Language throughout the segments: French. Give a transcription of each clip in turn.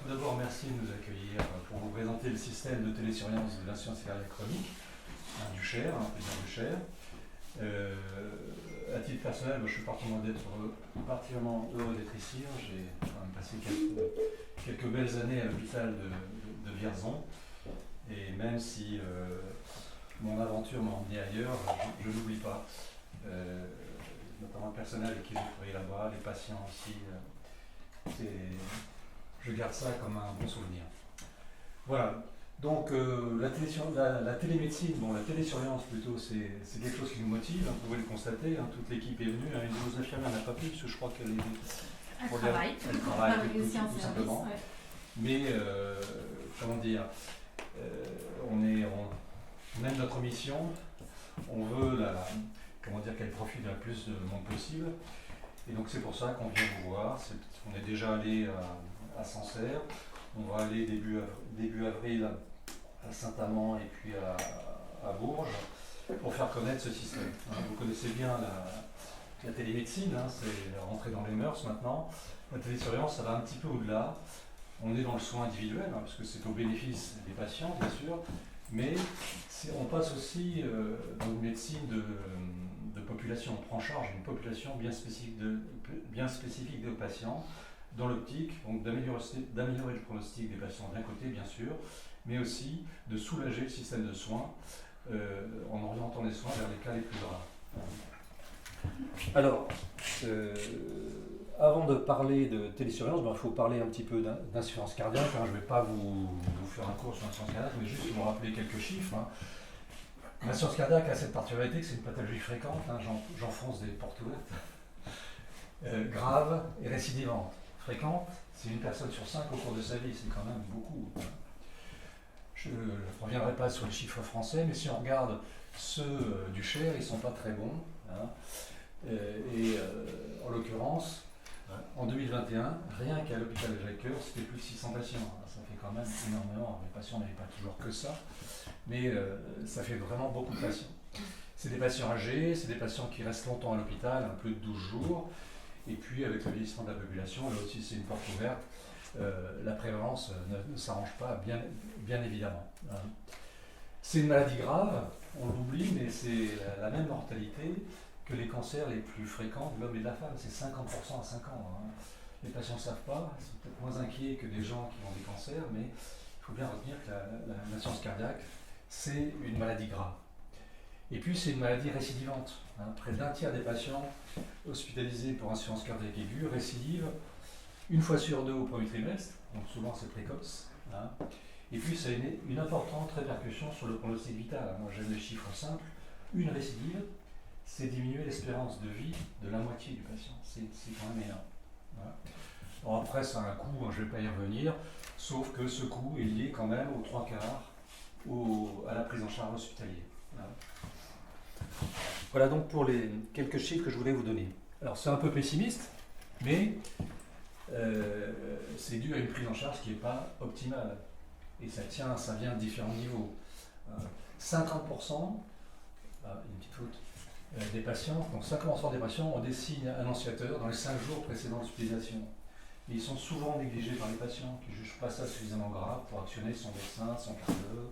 tout d'abord, merci de nous accueillir pour vous présenter le système de télésurveillance de l'insuffisance cardiaque chronique, du Cher, on peut dire du Cher. À titre personnel, je suis particulièrement heureux d'être ici. J'ai quand même passé quelques belles années à l'hôpital de Vierzon. Et même si mon aventure m'a emmené ailleurs, je n'oublie pas. Notamment le personnel avec qui j'ai travaillé là-bas, les patients aussi. Je garde ça comme un bon souvenir. Voilà. Donc la télémédecine, la télésurveillance plutôt, c'est quelque chose qui nous motive, vous pouvez le constater, toute l'équipe est venue, une de nos infirmières n'a pas pu, parce que je crois qu'elle travaille tout simplement. Ouais. Mais comment dire, on aime notre mission, on veut qu'elle profite le plus de monde possible, et donc c'est pour ça qu'on vient vous voir. On est déjà allé à Sancerre, on va aller début avril à Saint-Amand et puis à Bourges pour faire connaître ce système. Vous connaissez bien la télémédecine, c'est rentrer dans les mœurs maintenant. La télésurveillance, ça va un petit peu au-delà. On est dans le soin individuel, parce que c'est au bénéfice des patients, bien sûr, mais on passe aussi dans une médecine de population. On prend en charge une population bien spécifique de patients, dans l'optique d'améliorer le pronostic des patients d'un côté, bien sûr, mais aussi de soulager le système de soins en orientant les soins vers les cas les plus graves. Alors, avant de parler de télésurveillance, il faut parler un petit peu d'insuffisance cardiaque. Je ne vais pas vous faire un cours sur l'insuffisance cardiaque, mais juste vous rappeler quelques chiffres. L'insuffisance cardiaque a cette particularité que c'est une pathologie fréquente, j'enfonce des portes ouvertes, grave et récidivante. Fréquente, c'est une personne sur 5 au cours de sa vie, c'est quand même beaucoup. Je ne reviendrai pas sur les chiffres français, mais si on regarde ceux du Cher, ils ne sont pas très bons. En l'occurrence, en 2021, rien qu'à l'hôpital de Jacques-Cœur, c'était plus de 600 patients. Ça fait quand même énormément. Les patients n'avaient pas toujours que ça, mais ça fait vraiment beaucoup de patients. C'est des patients âgés, c'est des patients qui restent longtemps à l'hôpital, plus de 12 jours. Et puis avec le vieillissement de la population, là aussi c'est une porte ouverte, la prévalence ne s'arrange pas, bien évidemment. C'est une maladie grave, on l'oublie, mais c'est la même mortalité que les cancers les plus fréquents de l'homme et de la femme, c'est 50% à 5 ans. Les patients ne savent pas, ils sont peut-être moins inquiets que des gens qui ont des cancers, mais il faut bien retenir que l'insuffisance cardiaque, c'est une maladie grave. Et puis c'est une maladie récidivante. Près d'un tiers des patients hospitalisés pour insuffisance cardiaque aiguë récidivent une fois sur 2 au premier trimestre, donc souvent c'est précoce. Et puis ça a une importante répercussion sur le pronostic vital. Moi j'aime les chiffres simples. Une récidive, c'est diminuer l'espérance de vie de la moitié du patient. C'est quand même énorme. Alors après ça a un coût, je ne vais pas y revenir, sauf que ce coût est lié quand même aux 3/4 à la prise en charge hospitalière. Voilà donc pour les quelques chiffres que je voulais vous donner. Alors c'est un peu pessimiste, mais c'est dû à une prise en charge qui n'est pas optimale. Et ça vient de différents niveaux. 50%, une petite faute, des patients, donc 50% des patients ont des signes annonciateurs dans les 5 jours précédant l'hospitalisation. Et ils sont souvent négligés par les patients qui ne jugent pas ça suffisamment grave pour actionner son médecin, son cardiologue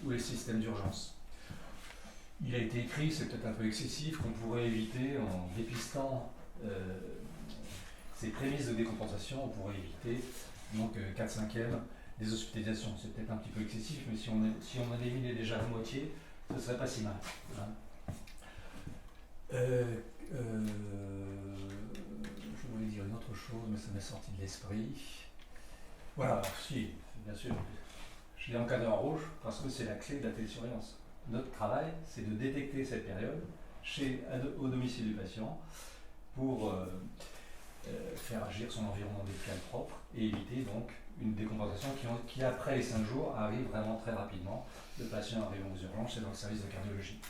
ou les systèmes d'urgence. Il a été écrit, c'est peut-être un peu excessif, qu'on pourrait éviter en dépistant ces prémices de décompensation, on pourrait éviter donc 4/5 des hospitalisations. C'est peut-être un petit peu excessif, mais si on en éliminait déjà la moitié, ce ne serait pas si mal. Je voulais dire une autre chose, mais ça m'est sorti de l'esprit. Voilà, si, bien sûr. Je l'ai encadré en rouge parce que c'est la clé de la télésurveillance. Notre travail, c'est de détecter cette période au domicile du patient pour faire agir son environnement médical propre et éviter donc une décompensation qui après les 5 jours, arrive vraiment très rapidement. Le patient arrive aux urgences et dans le service de cardiologie.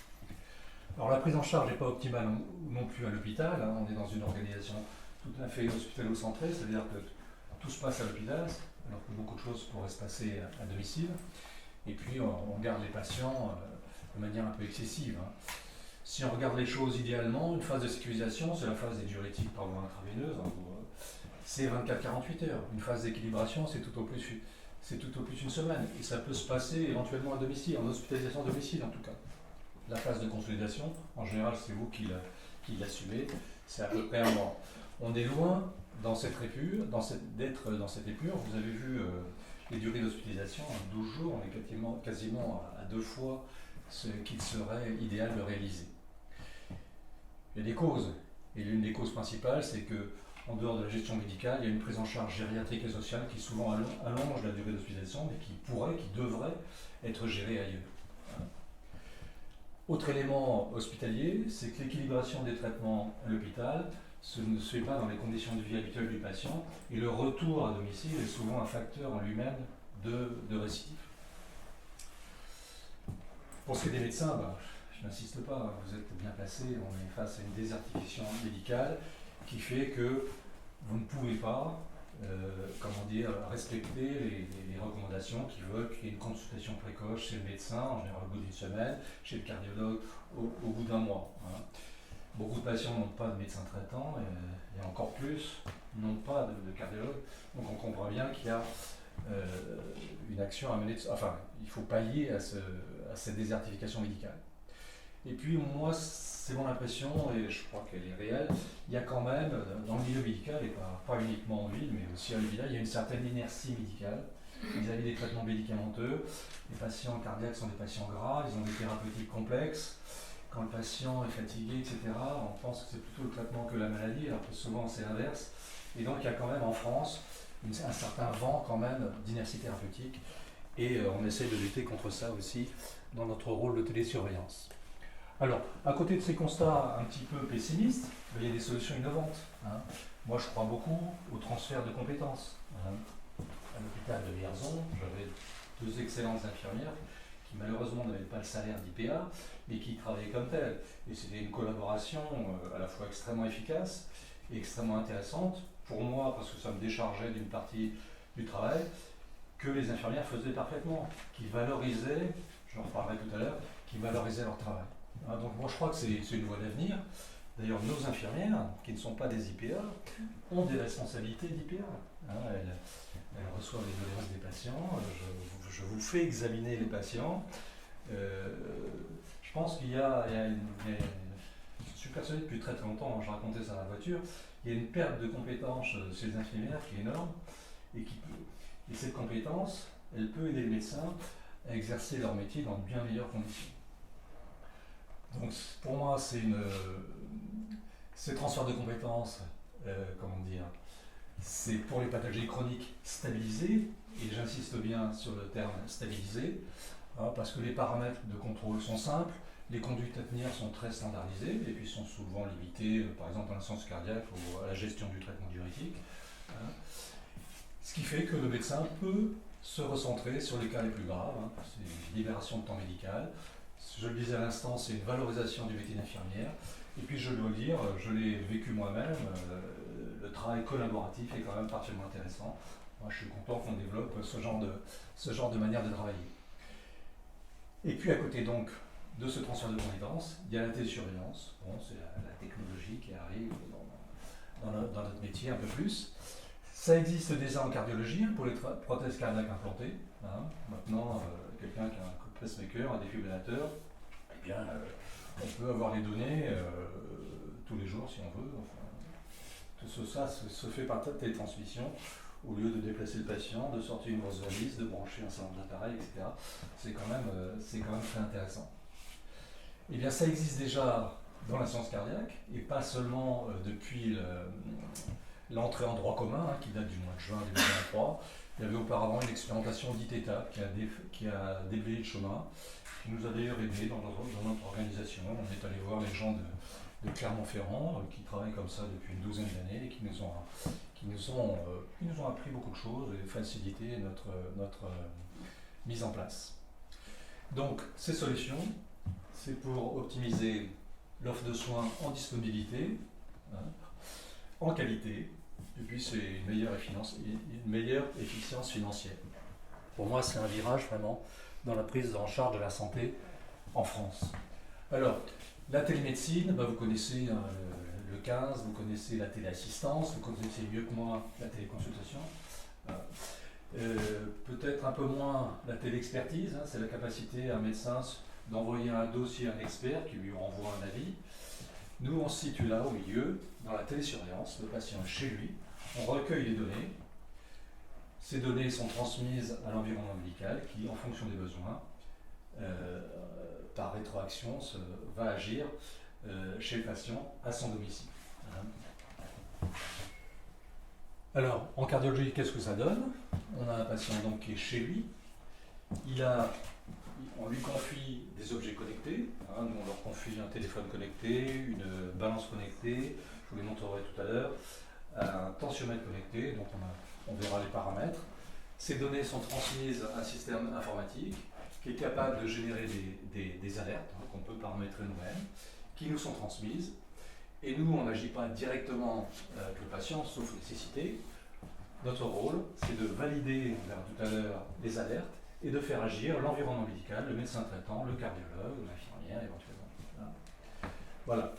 Alors la prise en charge n'est pas optimale non plus à l'hôpital. On est dans une organisation tout à fait hospitalo-centrée, c'est-à-dire que tout se passe à l'hôpital, alors que beaucoup de choses pourraient se passer à domicile. Et puis on garde les patients de manière un peu excessive. Si on regarde les choses idéalement, une phase de sécurisation, c'est la phase des diurétiques par voie intraveineuse. c'est 24-48 heures. Une phase d'équilibration, c'est tout au plus une semaine. Et ça peut se passer éventuellement à domicile, en hospitalisation à domicile en tout cas. La phase de consolidation, en général, c'est vous qui l'assumez, c'est à peu près un mois. On est loin dans cette épure, d'être dans cette épure. Vous avez vu les durées d'hospitalisation, 12 jours, on est quasiment à 2 fois ce qu'il serait idéal de réaliser. Il y a des causes, et l'une des causes principales, c'est que en dehors de la gestion médicale, il y a une prise en charge gériatrique et sociale qui souvent allonge la durée d'hospitalisation, mais qui devrait être gérée ailleurs. Autre élément hospitalier, c'est que l'équilibration des traitements à l'hôpital ne se fait pas dans les conditions de vie habituelles du patient, et le retour à domicile est souvent un facteur en lui-même de récidive. Pour ce qui est des médecins, je n'insiste pas, vous êtes bien placés, on est face à une désertification médicale qui fait que vous ne pouvez pas respecter les recommandations qui veulent qu'il y ait une consultation précoce chez le médecin, en général au bout d'une semaine, chez le cardiologue au bout d'un mois. Beaucoup de patients n'ont pas de médecin traitant et encore plus n'ont pas de cardiologue. Donc on comprend bien qu'il y a une action à mener. Enfin, il faut pallier à cette désertification médicale. Et puis moi, c'est mon impression, et je crois qu'elle est réelle, il y a quand même, dans le milieu médical, et pas uniquement en ville, mais aussi à l'hôpital, il y a une certaine inertie médicale vis-à-vis des traitements médicamenteux. Les patients cardiaques sont des patients gras, ils ont des thérapeutiques complexes. Quand le patient est fatigué, etc., on pense que c'est plutôt le traitement que la maladie, alors que souvent c'est l'inverse. Et donc il y a quand même en France un certain vent quand même d'inertie thérapeutique, et on essaie de lutter contre ça aussi dans notre rôle de télésurveillance. Alors, à côté de ces constats un petit peu pessimistes, il y a des solutions innovantes. Moi, je crois beaucoup au transfert de compétences. À l'hôpital de Vierzon, j'avais 2 excellentes infirmières qui malheureusement n'avaient pas le salaire d'IPA, mais qui travaillaient comme telles. Et c'était une collaboration à la fois extrêmement efficace et extrêmement intéressante pour moi, parce que ça me déchargeait d'une partie du travail, que les infirmières faisaient parfaitement, qui valorisaient, j'en reparlerai tout à l'heure, qui valorisaient leur travail. Donc moi je crois que c'est une voie d'avenir. D'ailleurs nos infirmières, qui ne sont pas des IPA, ont des responsabilités d'IPA. Elles reçoivent les doléances des patients, je vous fais examiner les patients. Je pense qu'il y a je suis persuadé depuis très longtemps, je racontais ça dans la voiture, il y a une perte de compétences chez les infirmières qui est énorme, et cette compétence, elle peut aider les médecins à exercer leur métier dans de bien meilleures conditions. Donc pour moi, ces transferts de compétences, c'est pour les pathologies chroniques stabilisées, et j'insiste bien sur le terme stabilisé, parce que les paramètres de contrôle sont simples, les conduites à tenir sont très standardisées, et puis sont souvent limitées, par exemple à l'insuffisance cardiaque ou à la gestion du traitement diurétique. Ce qui fait que le médecin peut se recentrer sur les cas les plus graves, c'est une libération de temps médical. Je le disais à l'instant, c'est une valorisation du métier d'infirmière. Et puis je dois le dire, je l'ai vécu moi-même, le travail collaboratif est quand même particulièrement intéressant. Moi je suis content qu'on développe ce genre de manière de travailler. Et puis à côté donc de ce transfert de compétences, il y a la télésurveillance. C'est la technologie qui arrive dans notre métier un peu plus. Ça existe déjà en cardiologie pour les prothèses cardiaques implantées. Maintenant, quelqu'un qui a un pacemaker, un défibrillateur, eh bien, on peut avoir les données tous les jours si on veut. Tout ça se fait par télétransmission au lieu de déplacer le patient, de sortir une grosse valise, de brancher un certain nombre d'appareils, etc. C'est quand même très intéressant. Eh bien, ça existe déjà dans la science cardiaque, et pas seulement depuis l'entrée en droit commun, qui date du mois de juin 2023. Il y avait auparavant une expérimentation dite étape qui a déblayé le chemin, qui nous a d'ailleurs aidés dans notre organisation. On est allé voir les gens de Clermont-Ferrand qui travaillent comme ça depuis une douzaine d'années et qui nous ont appris beaucoup de choses et facilité notre mise en place. Donc ces solutions, c'est pour optimiser l'offre de soins en disponibilité, en qualité, et puis c'est une meilleure efficience financière. Pour moi, c'est un virage vraiment dans la prise en charge de la santé en France. Alors, la télémédecine, vous connaissez le 15, vous connaissez la téléassistance, vous connaissez mieux que moi la téléconsultation. Peut-être un peu moins la téléexpertise, hein, c'est la capacité à un médecin d'envoyer un dossier à un expert qui lui renvoie un avis. Nous, on se situe là, au milieu, dans la télésurveillance, le patient est chez lui, on recueille les données, ces données sont transmises à l'environnement médical qui, en fonction des besoins, par rétroaction, va agir chez le patient à son domicile. Alors, en cardiologie, qu'est-ce que ça donne? On a un patient donc qui est chez lui, on lui confie des objets connectés, hein, nous on leur confie un téléphone connecté, une balance connectée, je vous les montrerai tout à l'heure, un tensiomètre connecté, donc on verra les paramètres. Ces données sont transmises à un système informatique qui est capable de générer des alertes, hein, qu'on peut paramétrer nous-mêmes, qui nous sont transmises. Et nous, on n'agit pas directement avec le patient, sauf nécessité. Notre rôle, c'est de valider, on verra tout à l'heure, les alertes et de faire agir l'environnement médical, le médecin traitant, le cardiologue, l'infirmière éventuellement. Voilà.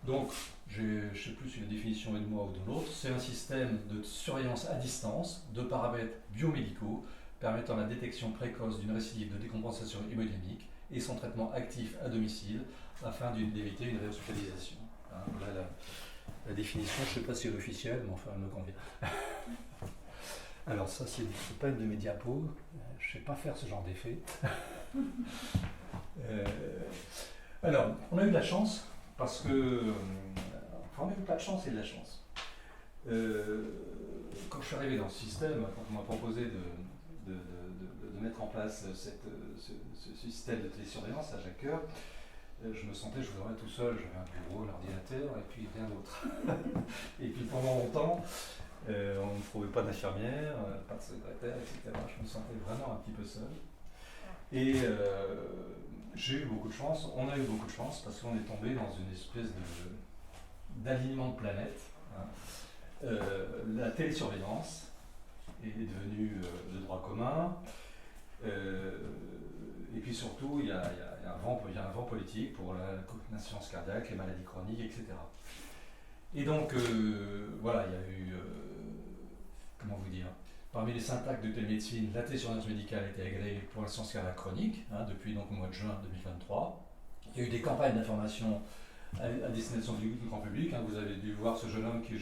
Donc, je ne sais plus si la définition est de moi ou de l'autre, c'est un système de surveillance à distance de paramètres biomédicaux permettant la détection précoce d'une récidive de décompensation hémodynamique et son traitement actif à domicile afin d'éviter une réhospitalisation. Hein, voilà la définition, je ne sais pas si elle est officielle, mais enfin elle me convient. Alors ça, c'est pas une de mes diapos, je ne sais pas faire ce genre d'effet. Alors, on a eu de la chance, parce que... Enfin, on n'a eu pas de chance et de la chance. Quand je suis arrivé dans ce système, quand on m'a proposé de mettre en place ce système de télésurveillance à Jacques-Cœur, je me sentais, je voudrais tout seul, j'avais un bureau, l'ordinateur, et puis rien d'autre. Et puis pendant longtemps, on ne trouvait pas d'infirmière, pas de secrétaire, etc. Je me sentais vraiment un petit peu seul. Et j'ai eu beaucoup de chance, on a eu beaucoup de chance, parce qu'on est tombé dans une espèce d'alignement de planètes. Hein. La télésurveillance est devenue de droit commun. Et puis surtout, il y a un vent politique pour l'insuffisance cardiaque, les maladies chroniques, etc. Et donc, voilà, il y a eu, comment vous dire, parmi les syntaxes de télémédecine, la télésurveillance médicale a été agréée pour l'insuffisance cardiaque chronique, hein, depuis donc, le mois de juin 2023. Il y a eu des campagnes d'information à destination du grand public. Hein. Vous avez dû voir ce jeune homme qui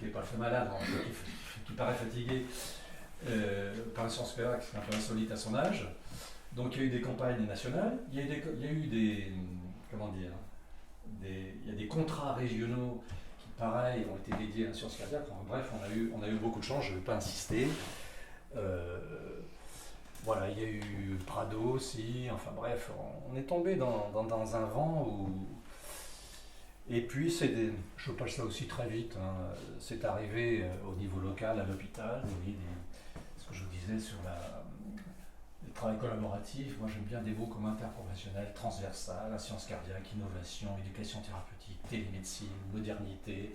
n'est pas fait malade, hein, qui paraît fatigué par l'insuffisance cardiaque, c'est un peu insolite à son âge. Donc il y a eu des campagnes nationales, il y a eu des comment dire, il y a des contrats régionaux qui, pareil, ont été dédiés à l'insuffisance cardiaque. Enfin, bref, on a eu beaucoup de chance, je ne vais pas insister. Voilà, il y a eu Prado aussi, enfin bref, on est tombé dans un vent où... Et puis, je passe ça aussi très vite, hein, c'est arrivé au niveau local, à l'hôpital, vous voyez, ce que je vous disais sur le travail collaboratif. Moi j'aime bien des mots comme interprofessionnel, transversal, la science cardiaque, innovation, éducation thérapeutique, télémédecine, modernité,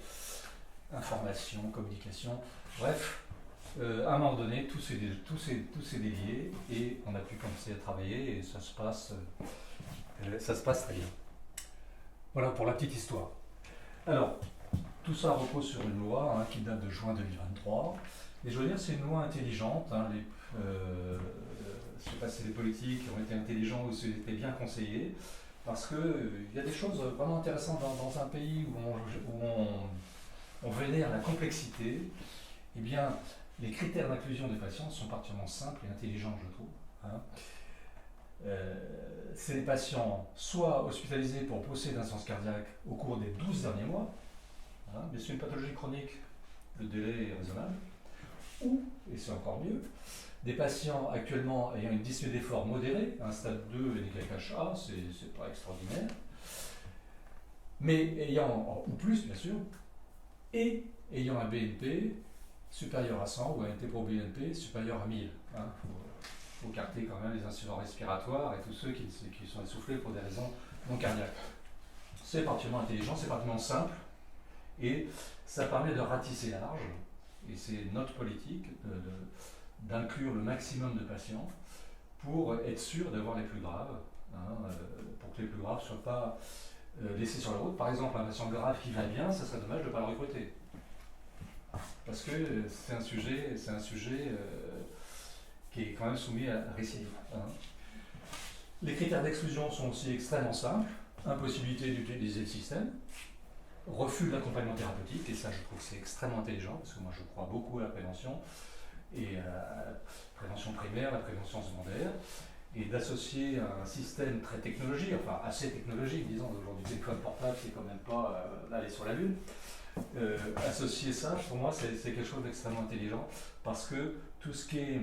information, communication, bref. À un moment donné, tout s'est délié et on a pu commencer à travailler et ça se passe très bien. Voilà pour la petite histoire. Alors, tout ça repose sur une loi hein, qui date de juin 2023. Et je veux dire, c'est une loi intelligente. Hein, je ne sais pas si les politiques ont été intelligents ou s'ils étaient bien conseillés, parce qu'il y a des choses vraiment intéressantes dans un pays où on vénère la complexité. Eh bien, les critères d'inclusion des patients sont particulièrement simples et intelligents, je trouve. Hein. C'est les patients soit hospitalisés pour procès d'insuffisance cardiaque au cours des 12 derniers mois, hein, mais c'est une pathologie chronique, le délai est raisonnable, ou, et c'est encore mieux, des patients actuellement ayant une dyspnée d'effort modérée, un stade 2 et des KKHA, c'est pas extraordinaire, mais ou plus bien sûr, et ayant un BNP supérieur à 100 ou un NT-proBNP supérieur à 1000. Hein. Faut carter quand même les insuffisants respiratoires et tous ceux qui sont essoufflés pour des raisons non cardiaques. C'est particulièrement intelligent, c'est particulièrement simple et ça permet de ratisser large. Et c'est notre politique d'inclure le maximum de patients pour être sûr d'avoir les plus graves, hein, pour que les plus graves ne soient pas laisser sur la route. Par exemple, un patient grave qui va bien, ça serait dommage de ne pas le recruter. Parce que c'est un sujet qui est quand même soumis à récidive. Hein. Les critères d'exclusion sont aussi extrêmement simples. Impossibilité d'utiliser le système, refus de l'accompagnement thérapeutique, et ça je trouve que c'est extrêmement intelligent, parce que moi je crois beaucoup à la prévention, et à la prévention primaire, la prévention secondaire, et d'associer un système très technologique, enfin assez technologique, disons, aujourd'hui le téléphone portable c'est quand même pas aller sur la lune, associer ça, pour moi c'est quelque chose d'extrêmement intelligent, parce que tout ce qui est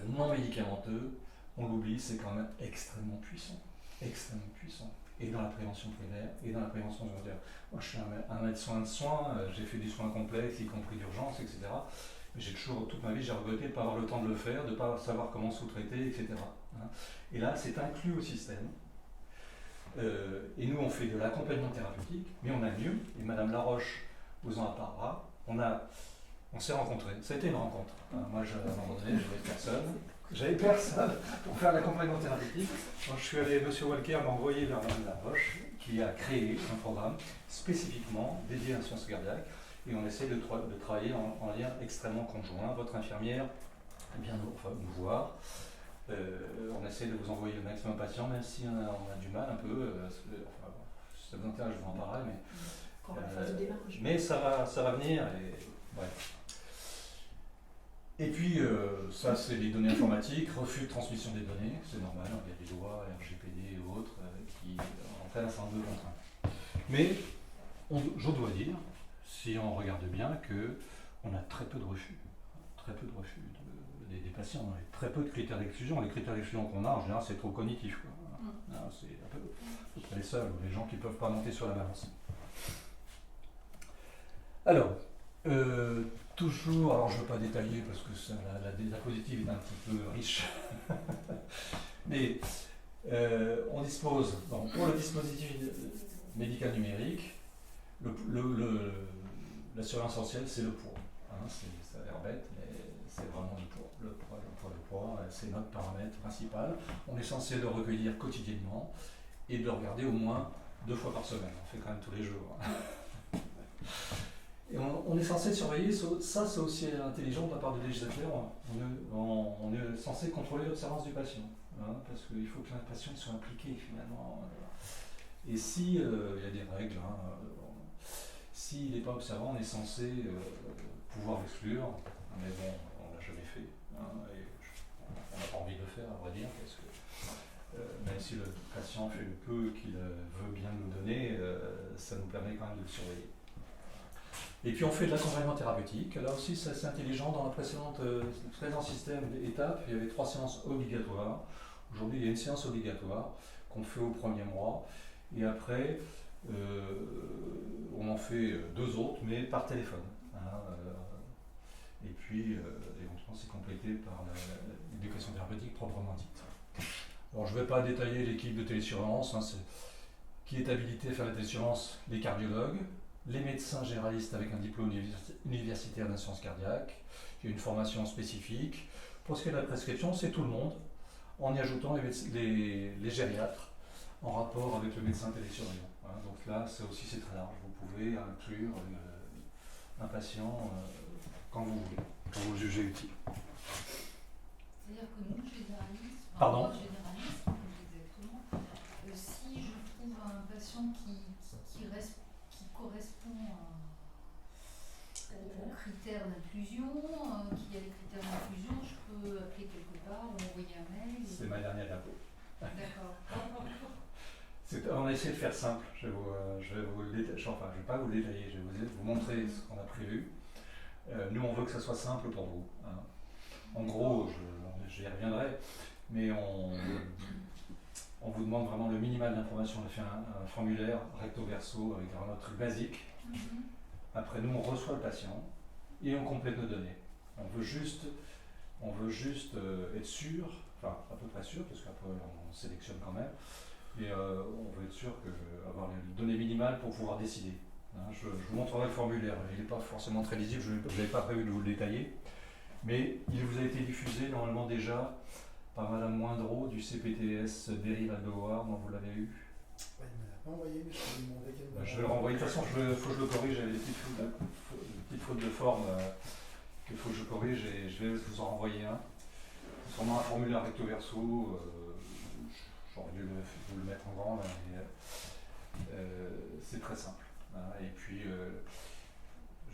non médicamenteux, on l'oublie, c'est quand même extrêmement puissant, et dans la prévention primaire, et dans la prévention secondaire. Moi je suis un aide-soin de soins, j'ai fait du soin complexe, y compris d'urgence, etc. Mais j'ai toujours, toute ma vie, j'ai regretté de ne pas avoir le temps de le faire, de ne pas savoir comment sous-traiter, etc. Et là, c'est inclus au système. Et nous, on fait de l'accompagnement thérapeutique, mais on a mieux, et Madame Laroche vous en parlera, on s'est rencontrés, ça a été une rencontre. Moi, à un moment donné, j'avais personne pour faire l'accompagnement thérapeutique. Quand je suis allé, M. Walker m'a envoyé vers Mme Laroche, qui a créé un programme spécifiquement dédié à la science cardiaque, et on essaie de travailler en lien extrêmement conjoint. Votre infirmière vient nous voir. On essaie de vous envoyer le maximum de patients, même si on a du mal un peu. Si ça vous intéresse, je vous en parlerai, mais ça va venir. Et puis, ça, c'est les données informatiques, refus de transmission des données, c'est normal, il y a des lois, RGPD et autres, qui entraînent un certain nombre de contraintes. Mais, je dois dire, si on regarde bien, qu'on a très peu de refus des patients, on a très peu de critères d'exclusion. Les critères d'exclusion qu'on a, en général, c'est trop cognitif. C'est à peu près les seuls, les gens qui ne peuvent pas monter sur la balance. Alors, toujours, alors je ne veux pas détailler parce que la diapositive est un petit peu riche, mais on dispose, pour le dispositif médical numérique, la surveillance essentielle, c'est le poids. Ça a l'air bête, mais c'est vraiment le poids. Le poids, c'est notre paramètre principal. On est censé le recueillir quotidiennement et de le regarder au moins 2 fois par semaine. On fait quand même tous les jours. Et on est censé surveiller, ça c'est aussi intelligent de la part des législateurs, on est censé contrôler l'observance du patient, parce qu'il faut que le patient soit impliqué finalement. Et si il y a des règles, s'il n'est pas observant, on est censé pouvoir l'exclure, mais bon, on ne l'a jamais fait, et on n'a pas envie de le faire à vrai dire, parce que même si le patient fait le peu qu'il veut bien nous donner, ça nous permet quand même de le surveiller. Et puis on fait de l'accompagnement thérapeutique. Là aussi, c'est assez intelligent. Dans le précédent système d'étapes, il y avait 3 séances obligatoires. Aujourd'hui, il y a une séance obligatoire qu'on fait au premier mois. Et après, on en fait 2 autres, mais par téléphone. Et puis, éventuellement, c'est complété par l'éducation thérapeutique proprement dite. Alors, je ne vais pas détailler l'équipe de télésurveillance. Qui est habilité à faire la télésurveillance? Les cardiologues, les médecins généralistes avec un diplôme universitaire d'insciences cardiaques, qui a une formation spécifique. Pour ce qui est de la prescription, c'est tout le monde, en y ajoutant les gériatres, en rapport avec le médecin télésurveillant. Donc là, c'est très large. Vous pouvez inclure un patient quand vous voulez, quand vous le jugez utile. C'est-à-dire que nous, généralistes, Pardon ? Si je trouve un patient qui correspond aux critères d'inclusion, qui a les critères d'inclusion, je peux appeler quelque part ou envoyer un mail. C'est ma dernière diapo. D'accord. On essaie de faire simple. Je vais pas vous le détailler, je vais vous montrer ce qu'on a prévu. Nous, on veut que ça soit simple pour vous. En gros, j'y reviendrai, mais on vous demande vraiment le minimal d'informations. On a fait un formulaire recto verso avec vraiment un truc basique. Après, nous, on reçoit le patient et on complète nos données. On veut juste être sûr, enfin à peu près sûr, parce qu'après on sélectionne quand même, et on veut être sûr d'avoir les données minimales pour pouvoir décider. Je vous montrerai le formulaire, il n'est pas forcément très lisible, je n'avais pas prévu de vous le détailler, mais il vous a été diffusé normalement déjà par Madame Moindreau du CPTS Dérive Aldeloire, dont vous l'avez eu. Oui, envoyé, mais je peux lui demander quelle. Je vais le renvoyer. De toute façon, il faut que je le corrige. J'avais des petites fautes de forme qu'il faut que je corrige et je vais vous en renvoyer un. C'est sûrement un formulaire recto verso. J'aurais dû vous le mettre en grand, là, mais c'est très simple. Hein. Et puis,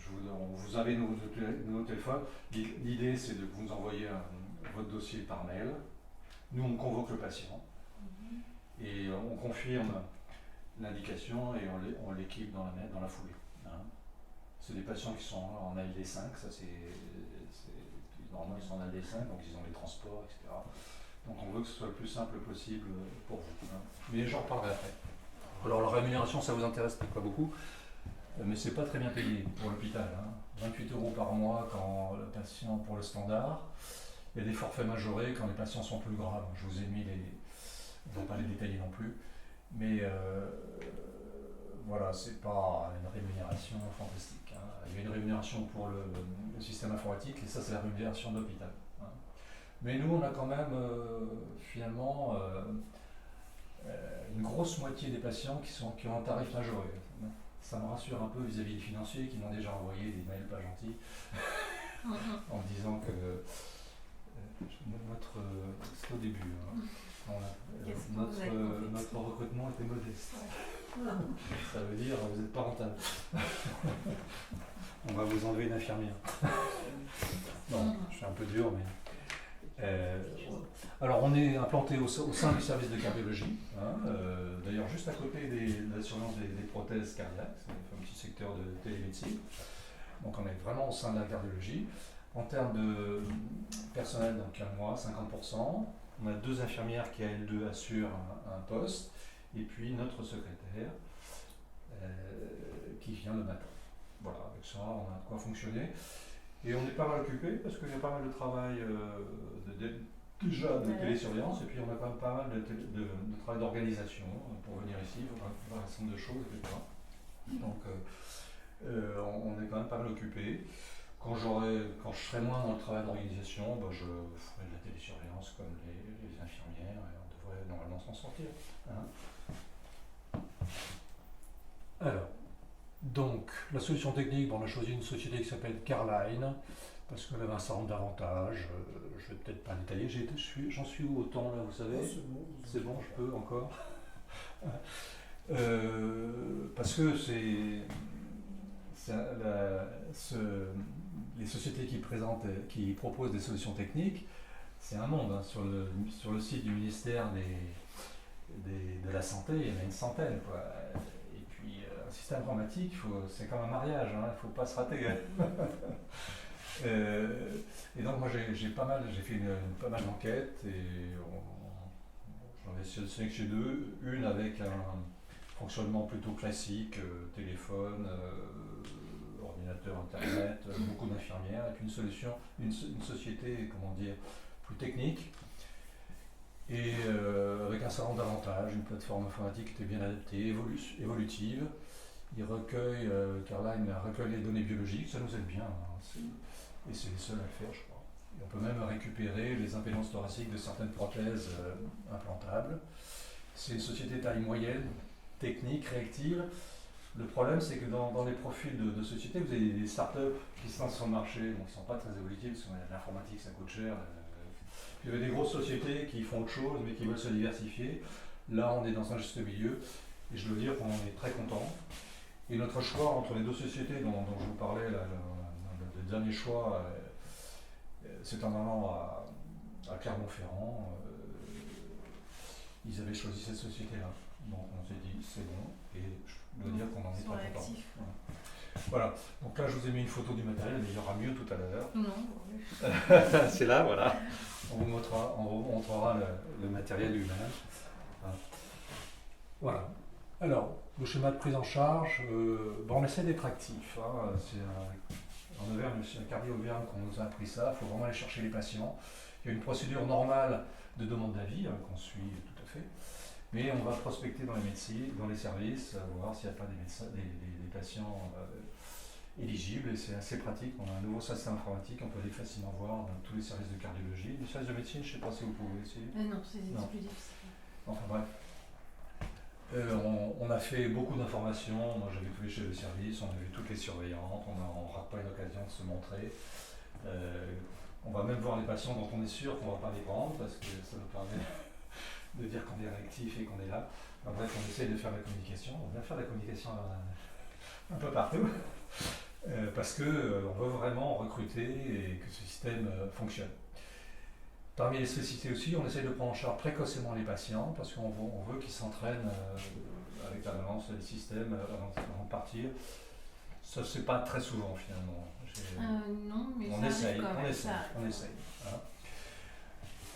vous avez nos téléphones. L'idée, c'est de vous envoyer votre dossier par mail. Nous, on convoque le patient et on confirme l'indication et on l'équipe dans la foulée. Hein. C'est des patients qui sont en ALD5, ça normalement ils sont en ALD5, donc ils ont les transports, etc. Donc on veut que ce soit le plus simple possible pour vous. Hein. Mais j'en reparlerai après. Alors la rémunération, ça vous intéresse pas beaucoup, mais c'est pas très bien payé pour l'hôpital. Hein. 28 € par mois quand le patient pour le standard. Il y a des forfaits majorés quand les patients sont plus graves. Je vous ai mis on ne va pas les détailler non plus. Mais voilà, c'est pas une rémunération fantastique. Hein. Il y a une rémunération pour le système informatique et ça c'est la rémunération de l'hôpital. Hein. Mais nous on a quand même finalement une grosse moitié des patients qui ont un tarif majoré. Ça me rassure un peu vis-à-vis des financiers qui m'ont déjà envoyé des mails pas gentils en me disant que c'est au début. Hein. Notre recrutement était modeste. Ça veut dire vous n'êtes pas rentable. On va vous enlever une infirmière. Non, je suis un peu dur, mais. Alors on est implanté au sein du service de cardiologie, hein, d'ailleurs juste à côté de la surveillance des prothèses cardiaques, c'est un petit secteur de télémédecine. Donc on est vraiment au sein de la cardiologie. En termes de personnel, donc à moi, 50%. On a 2 infirmières qui à L2 assurent un poste, et puis notre secrétaire qui vient le matin. Voilà, avec ça, on a de quoi fonctionner. Et on est pas mal occupé parce qu'il y a pas mal de travail déjà de télésurveillance, et puis on a quand même pas mal de travail d'organisation pour venir ici, il faut voir un certain nombre de choses, etc. Donc on est quand même pas mal occupé. Quand je serai moins dans le travail d'organisation, je ferai de la télésurveillance comme les infirmières et on devrait normalement s'en sortir. Hein. Alors, donc, la solution technique, on a choisi une société qui s'appelle Carline parce qu'elle avait un certain nombre d'avantages. Je ne vais peut-être pas détailler. J'en suis où autant là, vous savez? C'est bon, je peux encore. Parce que les sociétés qui proposent des solutions techniques, c'est un monde. Hein. Sur le site du ministère de la Santé, il y en a une centaine. Quoi. Et puis, un système informatique, c'est comme un mariage, hein, il ne faut pas se rater. Et donc, moi, j'ai fait pas mal d'enquêtes et j'en ai sélectionné 2. Une avec un fonctionnement plutôt classique, téléphone, ordinateur, internet, beaucoup d'infirmières, et puis une société, comment dire, plus technique, et avec un certain nombre d'avantages, une plateforme informatique qui était bien adaptée, évolutive. Carline recueille les données biologiques, ça nous aide bien, hein, et c'est les seuls à le faire, je crois. Et on peut même récupérer les impédances thoraciques de certaines prothèses implantables. C'est une société taille moyenne, technique, réactive. Le problème, c'est que dans les profils de société, vous avez des startups qui se lancent sur le marché, donc qui ne sont pas très évolutives, parce que l'informatique, ça coûte cher. Puis il y a des grosses sociétés qui font autre chose, mais qui veulent se diversifier. Là, on est dans un juste milieu, et je dois dire qu'on est très content. Et notre choix entre les 2 sociétés dont je vous parlais, le dernier choix, c'est en allant à Clermont-Ferrand. Ils avaient choisi cette société-là. Donc on s'est dit, c'est bon, et je dois dire qu'on en est très content. Voilà, donc là je vous ai mis une photo du matériel, mais il y aura mieux tout à l'heure. Non. C'est là, voilà. On vous montrera le matériel lui-même. Voilà. Alors, le schéma de prise en charge, on essaie d'être actif. Hein. En Auvergne, c'est un cardio-Auvergne qu'on nous a appris ça, il faut vraiment aller chercher les patients. Il y a une procédure normale de demande d'avis qu'on suit tout à fait. Mais on va prospecter dans les médecins, dans les services, voir s'il n'y a pas des patients éligibles. Et c'est assez pratique. On a un nouveau système informatique, on peut aller facilement voir dans tous les services de cardiologie. Les services de médecine, je ne sais pas si vous pouvez essayer. Non, c'est plus difficile. Enfin bref. On a fait beaucoup d'informations. Moi, j'avais tous les chefs de service, on a vu toutes les surveillantes, on ne rate pas une occasion de se montrer. On va même voir les patients dont on est sûr qu'on ne va pas les prendre parce que ça nous permet de dire qu'on est réactif et qu'on est là. En bref, on essaie de faire la communication. On vient faire la communication un peu partout parce qu'on veut vraiment recruter et que ce système fonctionne. Parmi les spécificités aussi, on essaie de prendre en charge précocement les patients parce qu'on veut qu'ils s'entraînent avec la balance des systèmes avant de partir. Ça, c'est pas très souvent finalement. Non, mais on ça essaye, arrive quand même. on essaye. Hein.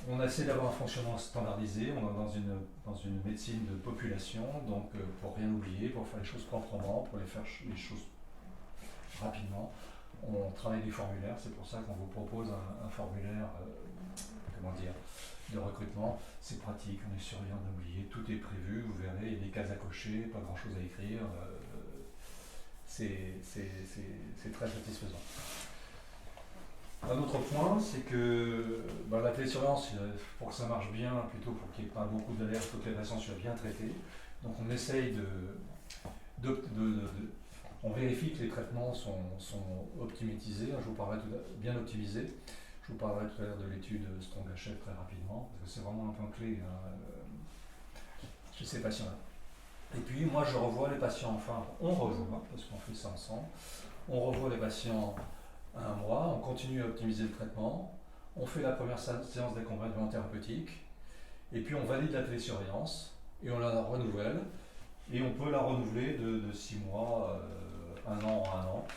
On essaie d'avoir un fonctionnement standardisé. On est dans une médecine de population, donc pour rien oublier, pour faire les choses proprement, pour faire les choses rapidement. On travaille des formulaires, c'est pour ça qu'on vous propose un formulaire de recrutement. C'est pratique, on est sûr rien d'oublier, tout est prévu, vous verrez, il y a des cases à cocher, pas grand chose à écrire. C'est très satisfaisant. Un autre point, c'est que la télésurveillance, pour que ça marche bien, plutôt pour qu'il n'y ait pas beaucoup d'alertes, il faut que les patients soient bien traités. Donc on essaye on vérifie que les traitements sont optimisés, je vous parlerai bien optimisés. Je vous parlerai tout à l'heure de l'étude Strong-Hachette très rapidement, parce que c'est vraiment un point clé chez ces patients-là. Et puis moi je revois les patients, on revoit, parce qu'on fait ça ensemble, on revoit les patients à 1 mois, on continue à optimiser le traitement, on fait la première séance d'accompagnement thérapeutique, et puis on valide la télésurveillance, et on la renouvelle, et on peut la renouveler de 6 mois, 1 an en 1 an.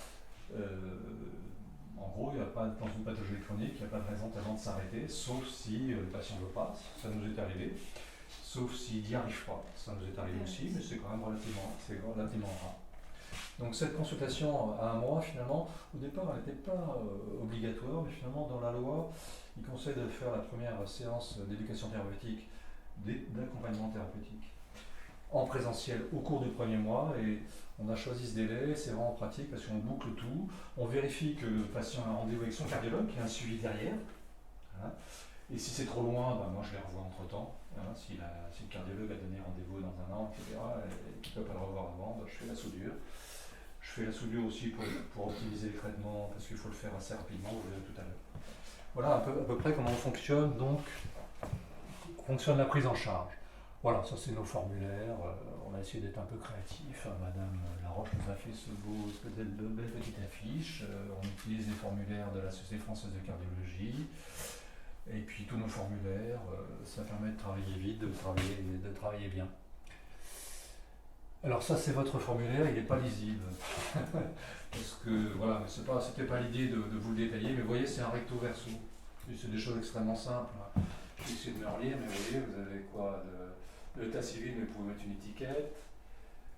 En gros, il n'y a pas, dans une pathologie chronique, il n'y a pas de raison tellement de s'arrêter, sauf si le patient ne veut pas, ça nous est arrivé, sauf s'il n'y arrive pas, ça nous est arrivé aussi, mais c'est quand même relativement rare. Donc cette consultation à 1 mois, finalement, au départ, elle n'était pas obligatoire, mais finalement, dans la loi, il conseille de faire la première séance d'éducation thérapeutique, d'accompagnement thérapeutique, en présentiel au cours du premier mois, et on a choisi ce délai, c'est vraiment pratique parce qu'on boucle tout, on vérifie que le patient a un rendez-vous avec son cardiologue, qui a un suivi derrière, hein. Et si c'est trop loin, moi je les revois entre temps, hein. Si le cardiologue a donné rendez-vous dans 1 an, etc., et qu'il ne peut pas le revoir avant, je fais la soudure. Je fais la soudure aussi pour optimiser le traitement, parce qu'il faut le faire assez rapidement, vous verrez tout à l'heure. Voilà à peu près comment fonctionne la prise en charge. Voilà, ça c'est nos formulaires. On a essayé d'être un peu créatif. Madame Laroche nous a fait cette belle petite affiche. On utilise les formulaires de la Société française de cardiologie. Et puis tous nos formulaires, ça permet de travailler vite, de travailler bien. Alors ça c'est votre formulaire, il n'est pas lisible. Parce que voilà, c'était pas l'idée de vous le détailler, mais vous voyez c'est un recto verso. C'est des choses extrêmement simples. Je vais essayer de me relire, mais vous voyez, vous avez quoi l'état civil, mais vous pouvez mettre une étiquette.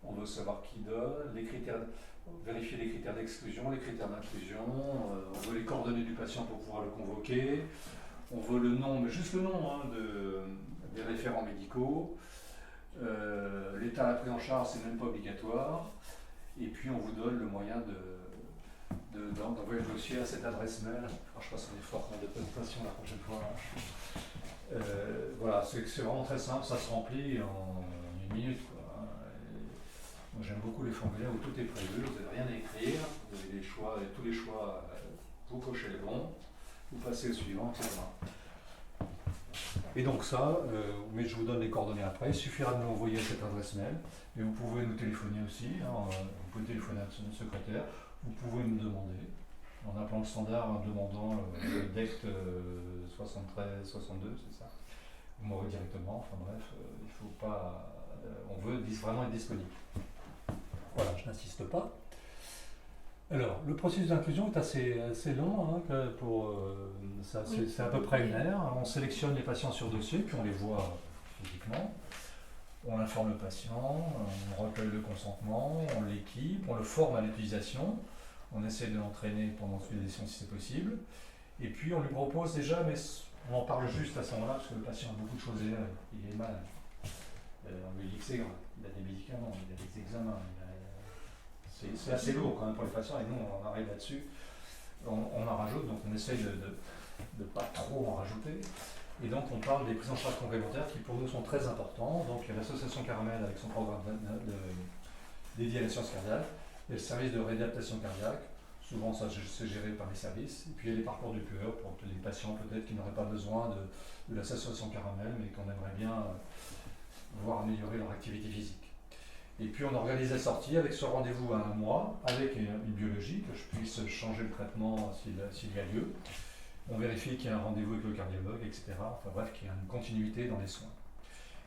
On veut savoir qui donne, vérifier les critères d'exclusion, les critères d'inclusion. On veut les coordonnées du patient pour pouvoir le convoquer. On veut le nom, mais juste le nom des référents médicaux. L'état à la prise en charge, c'est même pas obligatoire. Et puis on vous donne le moyen d'envoyer le dossier à cette adresse mail. Je passe un effort de présentation la prochaine fois. Voilà, c'est vraiment très simple, ça se remplit en 1 minute. Moi j'aime beaucoup les formulaires où tout est prévu, vous n'avez rien à écrire, vous avez les choix, tous les choix, vous cochez les bons, vous passez au suivant, etc. Et donc ça, mais je vous donne les coordonnées après, il suffira de me l'envoyer à cette adresse mail, mais vous pouvez nous téléphoner aussi, vous pouvez téléphoner à notre secrétaire, vous pouvez nous demander, en appelant le standard, en demandant le DECT 73, 62, c'est ça. Vous m'aurez directement, il ne faut pas, on veut vraiment être disponible. Voilà, je n'insiste pas. Alors, le processus d'inclusion est assez long, c'est à peu près 1 heure. On sélectionne les patients sur dossier, puis on les voit physiquement. On informe le patient, on recueille le consentement, on l'équipe, on le forme à l'utilisation. On essaie de l'entraîner pendant l'utilisation si c'est possible. Et puis on lui propose déjà, mais on en parle juste à ce moment-là, parce que le patient a beaucoup de choses à dire, il est malade. On lui dit que c'est grave, il a des médicaments, il a des examens. C'est assez lourd quand même pour les patients, et nous on arrive là-dessus. On en rajoute, donc on essaye de ne pas trop en rajouter. Et donc on parle des prises en charge complémentaires qui pour nous sont très importants. Donc il y a l'association Caramel avec son programme dédié à la science cardiaque, il y a le service de réadaptation cardiaque, souvent ça c'est géré par les services, et puis il y a les parcours du cœur pour les patients peut-être qui n'auraient pas besoin de l'association Caramel mais qu'on aimerait bien voir améliorer leur activité physique. Et puis on organise la sortie avec ce rendez-vous à 1 mois, avec une biologie, que je puisse changer le traitement s'il y a lieu. On vérifie qu'il y a un rendez-vous avec le cardiologue, etc. Enfin bref, qu'il y a une continuité dans les soins.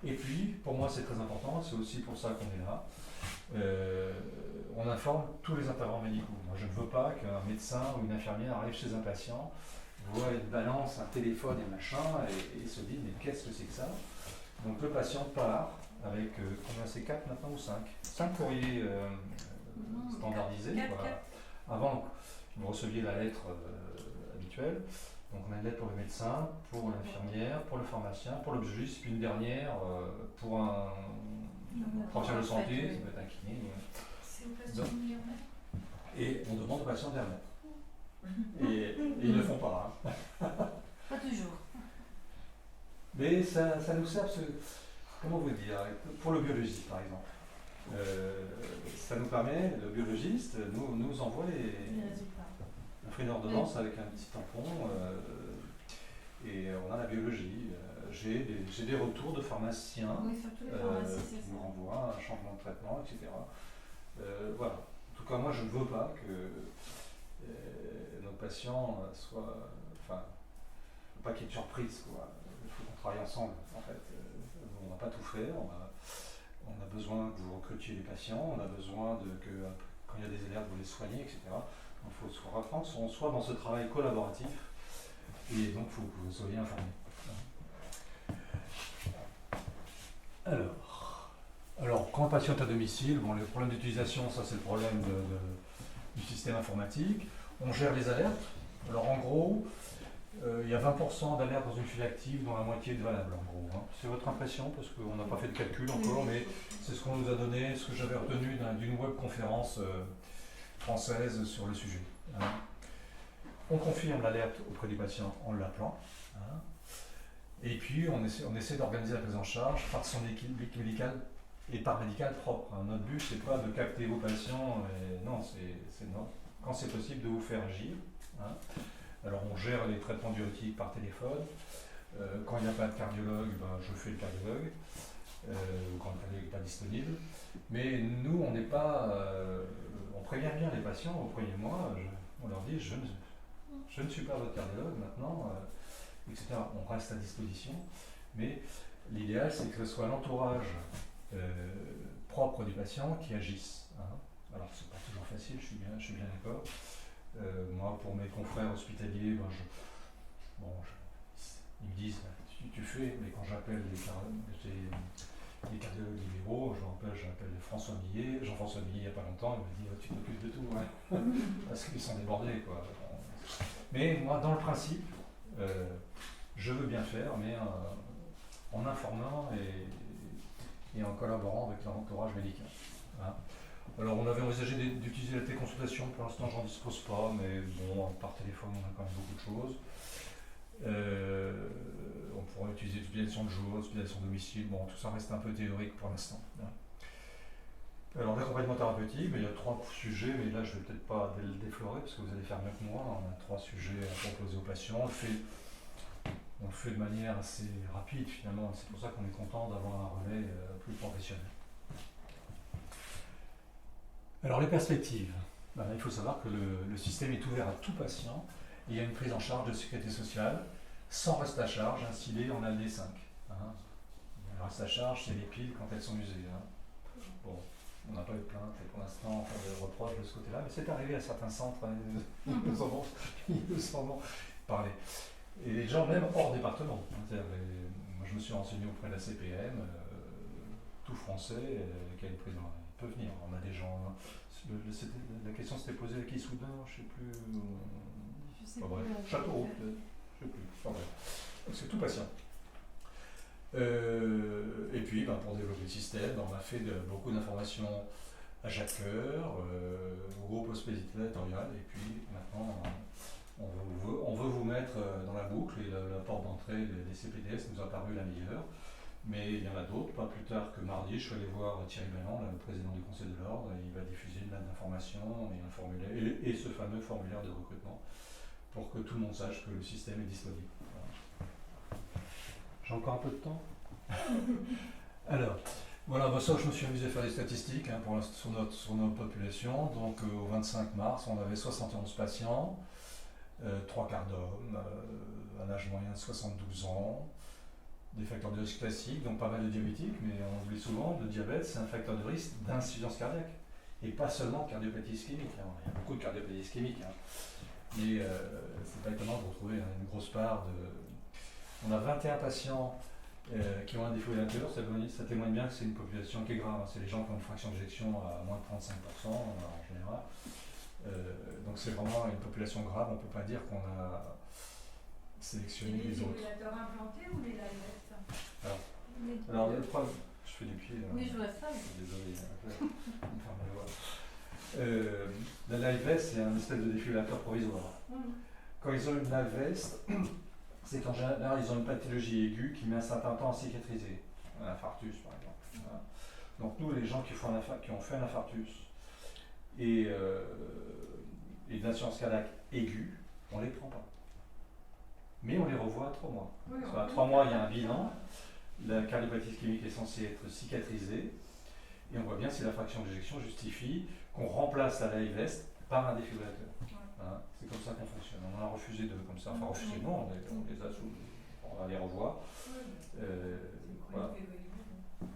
Et puis, pour moi c'est très important, c'est aussi pour ça qu'on est là, on informe tous les intervenants médicaux. Moi je ne veux pas qu'un médecin ou une infirmière arrive chez un patient, voit une balance, un téléphone et machin, et se dit mais qu'est-ce que c'est que ça? Donc le patient part avec, combien c'est 4 maintenant ou 5 5 courriers standardisés. Voilà. Avant, vous receviez la lettre habituelle. Donc on a une lettre pour le médecin, pour l'infirmière, pour le pharmacien, pour le biologiste, puis une dernière pour un professionnel de santé, ça peut être un kiné. C'est au patient de m'y remettre. Et on demande aux patients d'y remettre. Et ils ne le font pas. Hein. Pas toujours. Mais ça nous sert, comment vous dire, pour le biologiste par exemple. Ça nous permet, le biologiste nous envoie Les résultats. on fait une ordonnance avec un petit tampon et on a la biologie. J'ai des retours de pharmaciens Oui, surtout les pharmacies, c'est qui ça. nous renvoient un changement de traitement, etc. Voilà. En tout cas, moi, je ne veux pas que nos patients soient... Enfin, il ne faut pas qu'il y ait de surprise, quoi. Il faut qu'on travaille ensemble, en fait. On n'a pas tout fait. On a besoin que vous recrutiez les patients. On a besoin que, quand il y a des alertes, vous les soignez, etc. Il faut qu'on soit dans ce travail collaboratif et donc il faut que vous soyez informés. Alors, quand un patient est à domicile, bon, les problèmes d'utilisation, ça c'est le problème du système informatique. On gère les alertes. Alors en gros, il y a 20% d'alertes dans une file active, dont la moitié est valable en gros. Hein. C'est votre impression, parce qu'on n'a pas fait de calcul encore, mais c'est ce qu'on nous a donné, ce que j'avais retenu d'une webconférence française sur le sujet. Hein. On confirme l'alerte auprès du patient en l'appelant. Hein. Et puis on essaie d'organiser la prise en charge par son équipe médicale et par médical propre. Hein. Notre but, c'est pas de capter vos patients, non, non. Quand c'est possible de vous faire agir. Hein. Alors on gère les traitements diurétiques par téléphone. Quand il n'y a pas de cardiologue, je fais le cardiologue. Ou quand le cardiologue n'est pas disponible. Mais nous, on n'est pas... on prévient bien les patients au premier mois. On leur dit, je ne suis pas votre cardiologue maintenant, etc. On reste à disposition. Mais l'idéal, c'est que ce soit l'entourage propre du patient qui agisse. Hein. Alors, c'est pas toujours facile, je suis bien d'accord. Moi, pour mes confrères hospitaliers, ils me disent tu fais, mais quand j'appelle les cardiologues libéraux, j'appelle Jean-François Millet il n'y a pas longtemps, il me dit tu t'occupes de tout, ouais. Parce qu'ils sont débordés, quoi. Mais moi, dans le principe, je veux bien faire, mais en informant et en collaborant avec l'entourage médical. Hein. Alors on avait envisagé d'utiliser la téléconsultation, pour l'instant j'en dispose pas, mais bon, par téléphone on a quand même beaucoup de choses. On pourrait utiliser l'hospitalisation de jour, l'hospitalisation de domicile, bon tout ça reste un peu théorique pour l'instant. Hein. Alors l'accompagnement thérapeutique, il y a 3 sujets, mais là je ne vais peut-être pas le déflorer parce que vous allez faire mieux que moi. On a 3 sujets à proposer aux patients. On le fait de manière assez rapide finalement, c'est pour ça qu'on est content d'avoir un relais plus professionnel. Alors les perspectives, il faut savoir que le système est ouvert à tout patient et il y a une prise en charge de sécurité sociale sans reste à charge instillée en ALD5. Hein. Le reste à charge, c'est les piles quand elles sont usées. Hein. Bon, on n'a pas eu de plainte et pour l'instant pas de reproche de ce côté-là, mais c'est arrivé à certains centres, hein, ils nous en ont parlé. Et les gens même hors département. Hein, moi je me suis renseigné auprès de la CPM, tout français, qui a une prise en peut venir. On a des gens. La question s'était posée avec Issoudun, je ne sais plus. Je sais plus. Châteauroux, peut-être. Je ne sais plus. Enfin, c'est tout patient. Et puis, pour développer le système, on a fait beaucoup d'informations à Jacques Coeur, au groupe hospitalier territorial, et puis maintenant on veut vous mettre dans la boucle et la porte d'entrée des CPTS nous a paru la meilleure. Mais il y en a d'autres. Pas plus tard que mardi, je suis allé voir Thierry Belland, le président du Conseil de l'Ordre, et il va diffuser une lettre d'information et un formulaire, et ce fameux formulaire de recrutement pour que tout le monde sache que le système est disponible. Voilà. J'ai encore un peu de temps. Alors, voilà, bah ça, je me suis amusé à faire des statistiques sur notre population. Donc, au 25 mars, on avait 71 patients, 3 quarts d'hommes, un âge moyen de 72 ans, des facteurs de risque classiques, donc pas mal de diabétiques, mais on oublie souvent, le diabète, c'est un facteur de risque d'insuffisance cardiaque, et pas seulement de cardiopathie ischémique. Il y a beaucoup de cardiopathie ischémique, mais c'est pas étonnant de retrouver une grosse part de... On a 21 patients qui ont un défibrillateur, ça témoigne bien que c'est une population qui est grave. C'est les gens qui ont une fraction d'éjection à moins de 35% en général. Donc c'est vraiment une population grave, on ne peut pas dire qu'on a sélectionné les autres. Les défibrillateurs implantés ou les LiveVest? Alors le problème, je fais du pied. Oui, je vois ça. Désolé, enfin, la LiveVest, c'est un espèce de défibrillateur provisoire. Quand ils ont une LiveVest, c'est qu'en général, ils ont une pathologie aiguë qui met un certain temps à cicatriser. Un infarctus, par exemple. Voilà. Donc nous, les gens qui ont fait un infarctus et une insuffisance cardiaque aiguë, on ne les prend pas. Mais on les revoit à 3 mois. Oui, à 3 mois, il y a un bilan. La cardiopathie ischémique est censée être cicatrisée. Et on voit bien si la fraction d'éjection justifie qu'on remplace la LiveVest par un défibrillateur. Hein, c'est comme ça qu'on fonctionne. On en a refusé deux comme ça. Enfin, refusé, non, on les a on va les revoir. Voilà.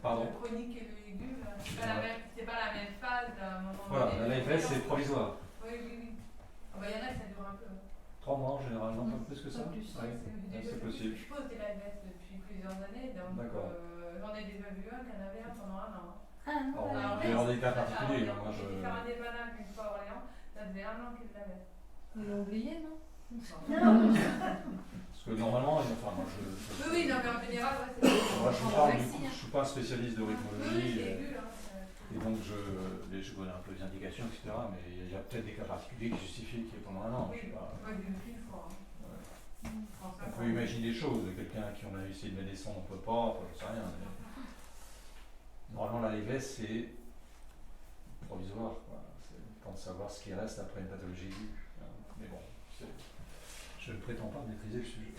Pardon. Le chronique et le aigu, c'est pas la même phase à un moment donné. Voilà, la LiveVest, c'est provisoire. Oui. Il y en a que ça dure un peu. 3 mois en général, non, pas plus que ça. Plus, c'est possible. Je pose des LiveVest depuis plusieurs années, donc j'en ai déjà vu un qui en avait un pendant un an. J'ai en des cas particuliers. Moi, j'ai fait un dépannage une fois à Orléans, ça faisait un an qu'il l'avait. Vous l'avez oublié, non? Non. Parce que normalement, enfin, moi je. Oui, non, mais en général, moi, je ne suis pas un spécialiste de rythmologie. Et donc, je connais un peu les indications, etc. Mais il y a peut-être des cas particuliers qui justifient qu'il y ait pendant un an. Oui, je sais pas. une fois. On peut imaginer des choses. Quelqu'un qui on a essayé de mettre des sons, on ne peut pas, je ne sais rien. Mais... Normalement, la LiveVest, c'est provisoire. C'est le temps de savoir ce qui reste après une pathologie aiguë. Mais bon, je ne prétends pas maîtriser le sujet.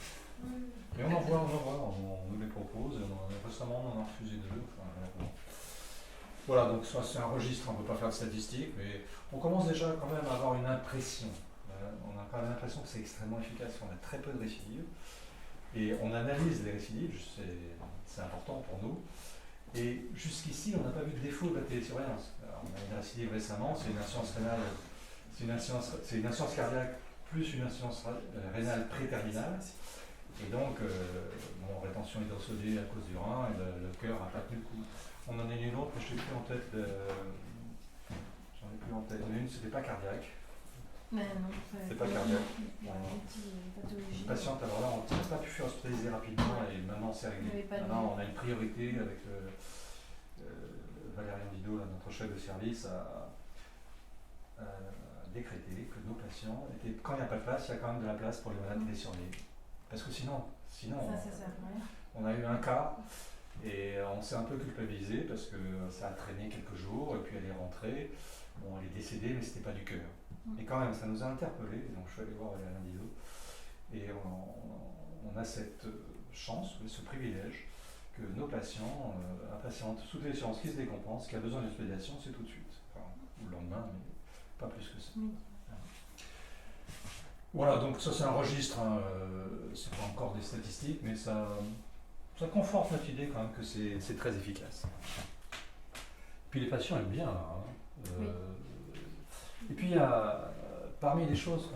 Mais on en voit, on nous les propose. Récemment, on en a refusé 2. Voilà, donc ça c'est un registre, on ne peut pas faire de statistiques, mais on commence déjà quand même à avoir une impression. On a quand même l'impression que c'est extrêmement efficace, on a très peu de récidives. Et on analyse les récidives, c'est important pour nous. Et jusqu'ici, on n'a pas vu de défaut de la télésurveillance. Alors, on a une récidive récemment, c'est une insuffisance rénale, c'est une insuffisance cardiaque plus une insuffisance rénale préterminale. Et donc, rétention hydrosodée à cause du rein, et le cœur n'a pas tenu le coup. On en a une autre, mais je n'ai plus en tête. J'en ai plus en tête. Une, c'était pas cardiaque. Mais non, c'est pas cardiaque. Pathologie. Patiente, alors là, on n'a pas pu faire hospitaliser rapidement et maintenant c'est réglé. Maintenant, on a une priorité avec Valérien Didot, notre chef de service, a décrété que nos patients étaient, quand il n'y a pas de place, il y a quand même de la place pour les malades télésurveillés. Parce que sinon on a eu un cas. Et on s'est un peu culpabilisé parce que ça a traîné quelques jours et puis elle est rentrée. Bon, elle est décédée, mais c'était pas du cœur. Et quand même, ça nous a interpellés. Donc je suis allé voir Valérien Didot. Et on a cette chance, ce privilège, que nos patients, un patient sous télésurveillance qui se décompense, qui a besoin d'hospitalisation, c'est tout de suite. Enfin, ou le lendemain, mais pas plus que ça. Voilà, donc ça c'est un registre, c'est pas encore des statistiques, mais ça conforte notre idée quand même que c'est très efficace. Puis les patients aiment bien. Oui. Et puis il y a, parmi les choses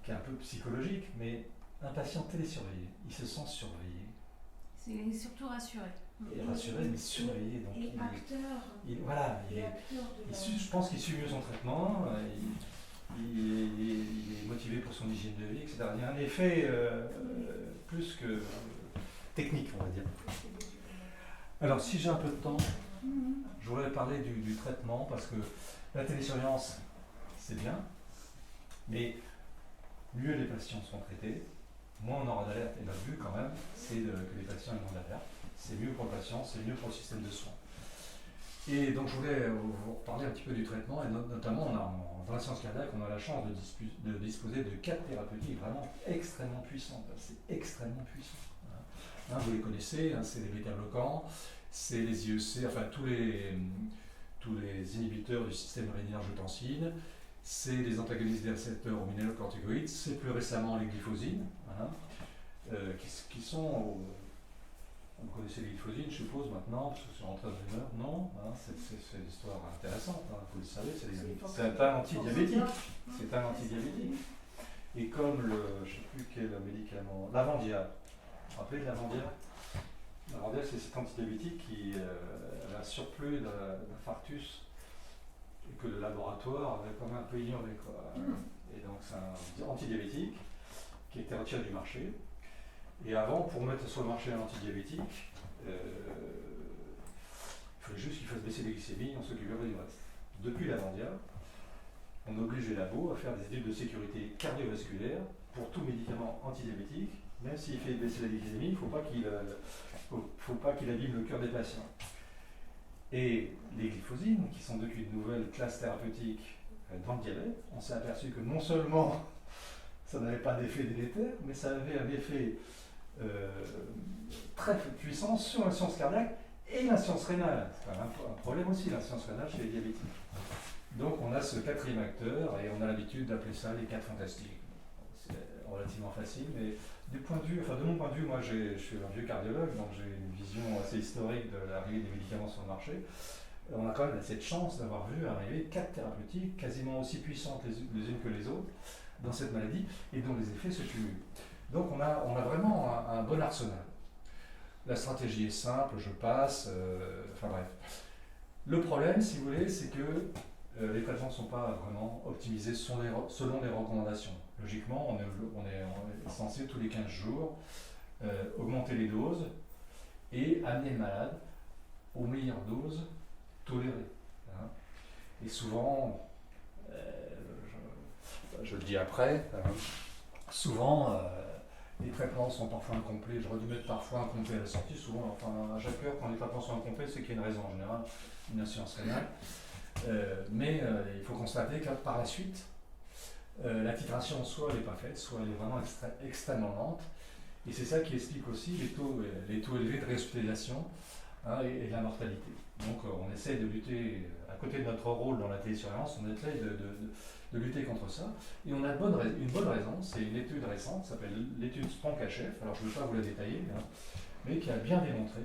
qui est un peu psychologique, mais un patient télésurveillé, il se sent surveillé. C'est surtout rassuré. Il est rassuré, mais surveillé. Donc et acteur. Je pense qu'il suit mieux son traitement, il est motivé pour son hygiène de vie, etc. Il y a un effet plus que technique, on va dire. Alors, si j'ai un peu de temps, je voudrais parler du traitement, parce que la télésurveillance, c'est bien, mais mieux les patients sont traités, moins on aura d'alerte. Et notre but quand même, c'est que les patients aient moins d'alerte. C'est mieux pour le patient, c'est mieux pour le système de soins. Et donc je voulais vous reparler un petit peu du traitement, et notamment dans la science cardiaque, on a la chance de disposer de 4 thérapeutiques vraiment extrêmement puissantes. C'est extrêmement puissant. Hein, vous les connaissez, hein, c'est les bêta-bloquants, c'est les IEC, enfin tous les inhibiteurs du système rénine-angiotensine, c'est les antagonistes des récepteurs aux minéralocorticoïdes, c'est plus récemment les glyphosines, hein, qui sont... Vous connaissez les glyphosines, je suppose, maintenant, parce que c'est rentré dans une heure. Non, hein, c'est une histoire intéressante, hein, vous le savez, c'est un antidiabétique. C'est un antidiabétique. Et comme je ne sais plus quel médicament, l'Avandia. Vous vous rappelez de l'Avandia? L'Avandia, c'est cet antidiabétique qui avait un surplus d'infarctus et que le laboratoire avait quand même un peu ignoré, quoi. Et donc c'est un antidiabétique qui a été retiré du marché. Et avant, pour mettre sur le marché un antidiabétique, il fallait juste qu'il fasse baisser les glycémies, on s'occupait pas du reste. Depuis l'Avandia, on oblige les labos à faire des études de sécurité cardiovasculaire pour tout médicament antidiabétique, même s'il fait baisser la glycémie, il ne faut pas qu'il abîme le cœur des patients. Et les glyphosines, qui sont depuis une nouvelle classe thérapeutique dans le diabète, on s'est aperçu que non seulement ça n'avait pas d'effet délétère, mais ça avait un effet très puissant sur l'insuffisance cardiaque et l'insuffisance rénale. C'est un problème aussi, l'insuffisance rénale chez les diabétiques. Donc on a ce 4e acteur et on a l'habitude d'appeler ça les 4 fantastiques. C'est relativement facile, mais de mon point de vue, moi je suis un vieux cardiologue, donc j'ai une vision assez historique de l'arrivée des médicaments sur le marché. On a quand même cette chance d'avoir vu arriver 4 thérapeutiques quasiment aussi puissantes les unes que les autres dans cette maladie et dont les effets se cumulent. Donc on a vraiment un bon arsenal. La stratégie est simple, je passe, enfin bref. Le problème, si vous voulez, c'est que les traitements ne sont pas vraiment optimisés selon les recommandations. Logiquement, on est censé tous les 15 jours augmenter les doses et amener le malade aux meilleures doses tolérées. Hein. Et souvent, je le dis après, souvent les traitements sont parfois incomplets. J'aurais dû mettre parfois incomplet à la sortie. Souvent, enfin, à chaque heure, quand les traitements sont incomplets, c'est qu'il y a une raison en général, une insuffisance rénale. Mais il faut constater que par la suite, la titration soit elle n'est pas faite, soit elle est vraiment extrêmement lente. Et c'est ça qui explique aussi les taux élevés de réhospitalisation, hein, et de la mortalité. Donc on essaie de lutter, à côté de notre rôle dans la télésurveillance, on essaie de lutter contre ça. Et on a une bonne raison, c'est une étude récente, ça s'appelle l'étude Spronk-HF, alors je ne vais pas vous la détailler, hein, mais qui a bien démontré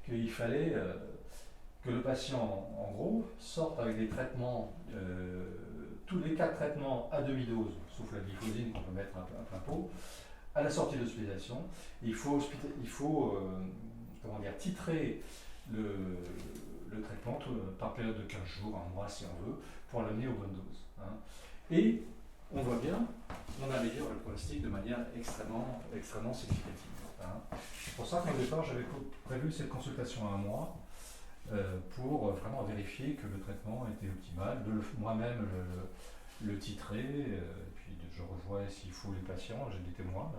qu'il fallait que le patient, en gros, sorte avec des traitements, tous les 4 traitements à demi-dose, sauf la glyphosine qu'on peut mettre à plein pot, à la sortie de l'hospitalisation. Il faut titrer le traitement par période de 15 jours, un mois si on veut, pour l'amener aux bonnes doses. Hein. Et on voit bien, on améliore le pronostic de manière extrêmement significative. Hein. C'est pour ça qu'au départ, j'avais prévu cette consultation à un mois, pour vraiment vérifier que le traitement était optimal, de moi-même le titrer, puis je revois s'il faut les patients, j'ai des témoins,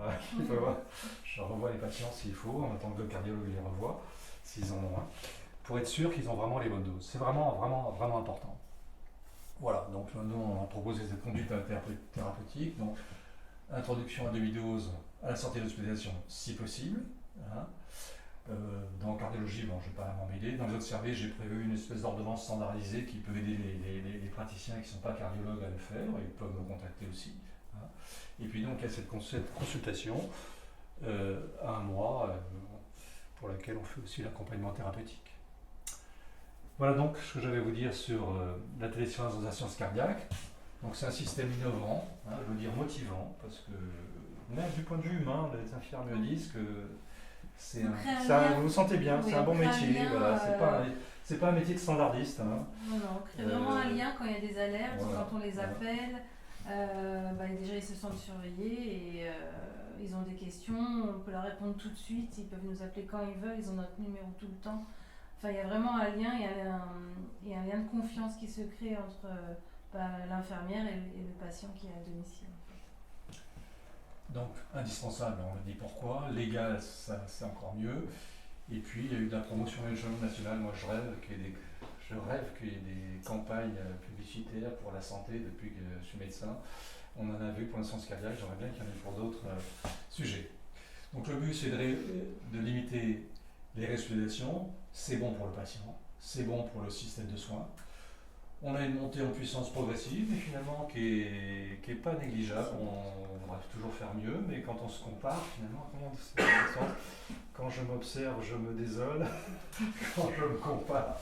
je revois les patients s'il faut, en tant que le cardiologue les revoit, s'ils en ont un, pour être sûr qu'ils ont vraiment les bonnes doses. C'est vraiment important. Voilà, donc nous on a proposé cette conduite thérapeutique, donc introduction à demi-dose à la sortie de l'hospitalisation si possible. Hein. Dans cardiologie, bon, je ne vais pas m'emmêler. Dans les autres services, j'ai prévu une espèce d'ordonnance standardisée qui peut aider les praticiens qui ne sont pas cardiologues à le faire. Ils peuvent me contacter aussi. Hein. Et puis donc, il y a cette consultation à un mois pour laquelle on fait aussi l'accompagnement thérapeutique. Voilà donc ce que j'avais à vous dire sur la télésurveillance dans la science cardiaque. Donc c'est un système innovant, hein, je veux dire motivant, parce que même du point de vue humain, les infirmiers disent que vous vous sentez bien, oui, c'est un bon métier, voilà, c'est pas un métier de standardiste. Hein. Non, on crée vraiment un lien quand il y a des alertes, voilà, quand on les appelle, déjà ils se sentent surveillés et ils ont des questions, on peut leur répondre tout de suite, ils peuvent nous appeler quand ils veulent, ils ont notre numéro tout le temps. Enfin, il y a vraiment un lien, il y a un lien de confiance qui se crée entre l'infirmière et le patient qui est à domicile. Donc indispensable, on le dit pourquoi. Légal, ça c'est encore mieux. Et puis il y a eu de la promotion nationale. Moi je rêve qu'il y ait des campagnes publicitaires pour la santé depuis que je suis médecin. On en a vu pour l'insuffisance cardiaque, j'aimerais bien qu'il y en ait pour d'autres sujets. Donc le but c'est de limiter les résuscitations, c'est bon pour le patient, c'est bon pour le système de soins. On a une montée en puissance progressive, mais finalement qui est pas négligeable. On voudrait toujours faire mieux, mais quand on se compare, finalement, quand je m'observe, je me désole. Quand je me compare,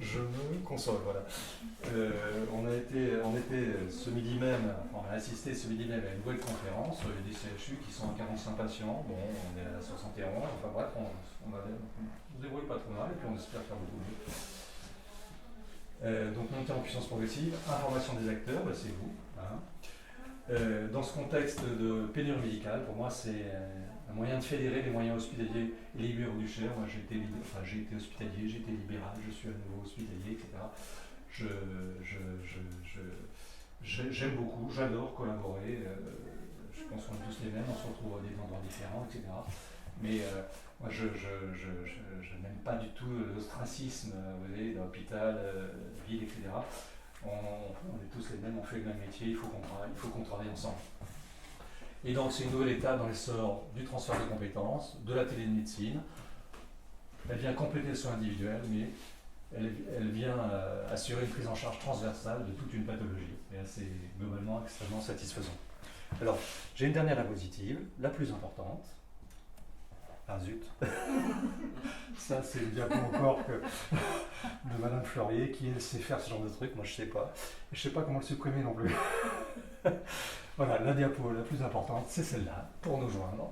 je me console. Voilà. On était ce midi même, on a assisté ce midi même à une nouvelle conférence. Il y a des CHU qui sont à 45 patients. Bon, on est à 71. Enfin bref, on se débrouille pas trop mal et puis on espère faire beaucoup mieux. Donc montée en puissance progressive, information des acteurs, c'est vous. Hein. Dans ce contexte de pénurie médicale, pour moi c'est un moyen de fédérer les moyens hospitaliers et libéraux du Cher. Moi j'ai été hospitalier, j'ai été libéral, je suis à nouveau hospitalier, etc. J'aime beaucoup, j'adore collaborer. Je pense qu'on est tous les mêmes, on se retrouve à des endroits différents, etc. Mais moi, je n'aime pas du tout l'ostracisme, vous voyez, l'hôpital, ville, etc. On est tous les mêmes, on fait le même métier, il faut qu'on travaille ensemble. Et donc, c'est une nouvelle étape dans l'essor du transfert de compétences, de la télémédecine. Elle vient compléter le soin individuel, mais elle vient assurer une prise en charge transversale de toute une pathologie. Et c'est globalement extrêmement satisfaisant. Alors, j'ai une dernière diapositive, la plus importante. Ah zut. Ça c'est le diapo encore de Madame Fleurier qui elle sait faire ce genre de truc, moi je sais pas. Je sais pas comment le supprimer non plus. Voilà, la diapo la plus importante, c'est celle-là, pour nous joindre.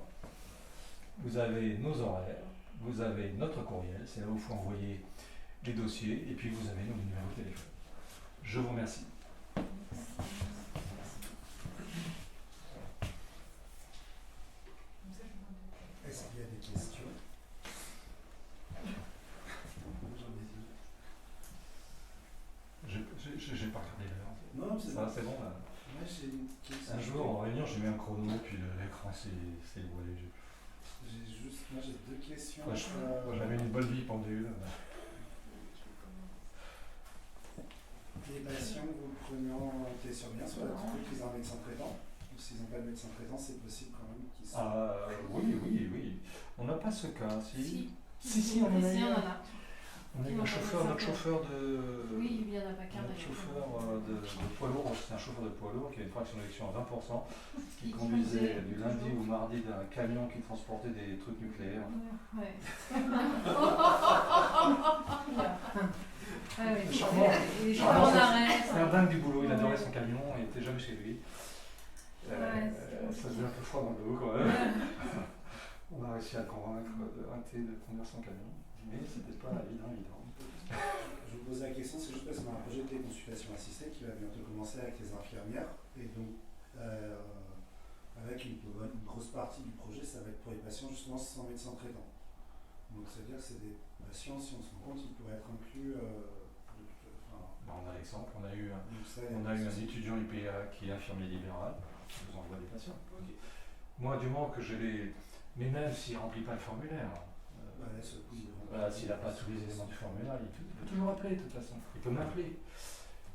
Vous avez nos horaires, vous avez notre courriel, c'est là où il faut envoyer les dossiers, et puis vous avez nos numéros de téléphone. Je vous remercie. Est-ce qu'il y a des questions? J'ai pas regardé l'heure. Non, c'est ça, bon. c'est bon là. Moi, j'ai une question. Un jour en réunion, j'ai mis un chrono, puis l'écran s'est dévoilé. Moi, j'ai deux questions. J'avais une bonne vie pendule. Les patients, vous prenez en sur bien sur la truc qu'ils ont un médecin traitant? Ou s'ils n'ont pas de médecin traitant, c'est possible quand même qu'ils soient. Oui. On n'a pas ce cas, si. Si, on en a. On a eu notre chauffeur de. Oui, il n'y en a pas qu'un. Notre chauffeur de poids lourd, c'est un chauffeur de poids lourd qui a une fraction d'élection à 20%, qui conduisait du lundi au mardi d'un camion qui transportait des trucs nucléaires. Ouais. Charmant. C'était un dingue du boulot, il adorait son camion, il n'était jamais chez lui. Ça faisait un peu froid dans le dos quand même. On a réussi à le convaincre d'arrêter de conduire son camion, mais c'était pas évident. Je vous pose la question, c'est juste parce qu'on a un projet de téléconsultation assistée qui va bientôt commencer avec les infirmières. Et donc, avec une grosse partie du projet, ça va être pour les patients justement sans médecin traitant. Donc, c'est-à-dire que c'est des patients, si on se rend compte, ils pourraient être inclus. On a l'exemple, on a eu un étudiant IPA qui est infirmier libéral, qui nous envoie des patients. Okay. Moi, du moment que je l'ai. Mais même s'il ne remplit pas le formulaire, s'il n'a pas tous les éléments du formulaire, il peut toujours appeler de toute façon. Il peut m'appeler.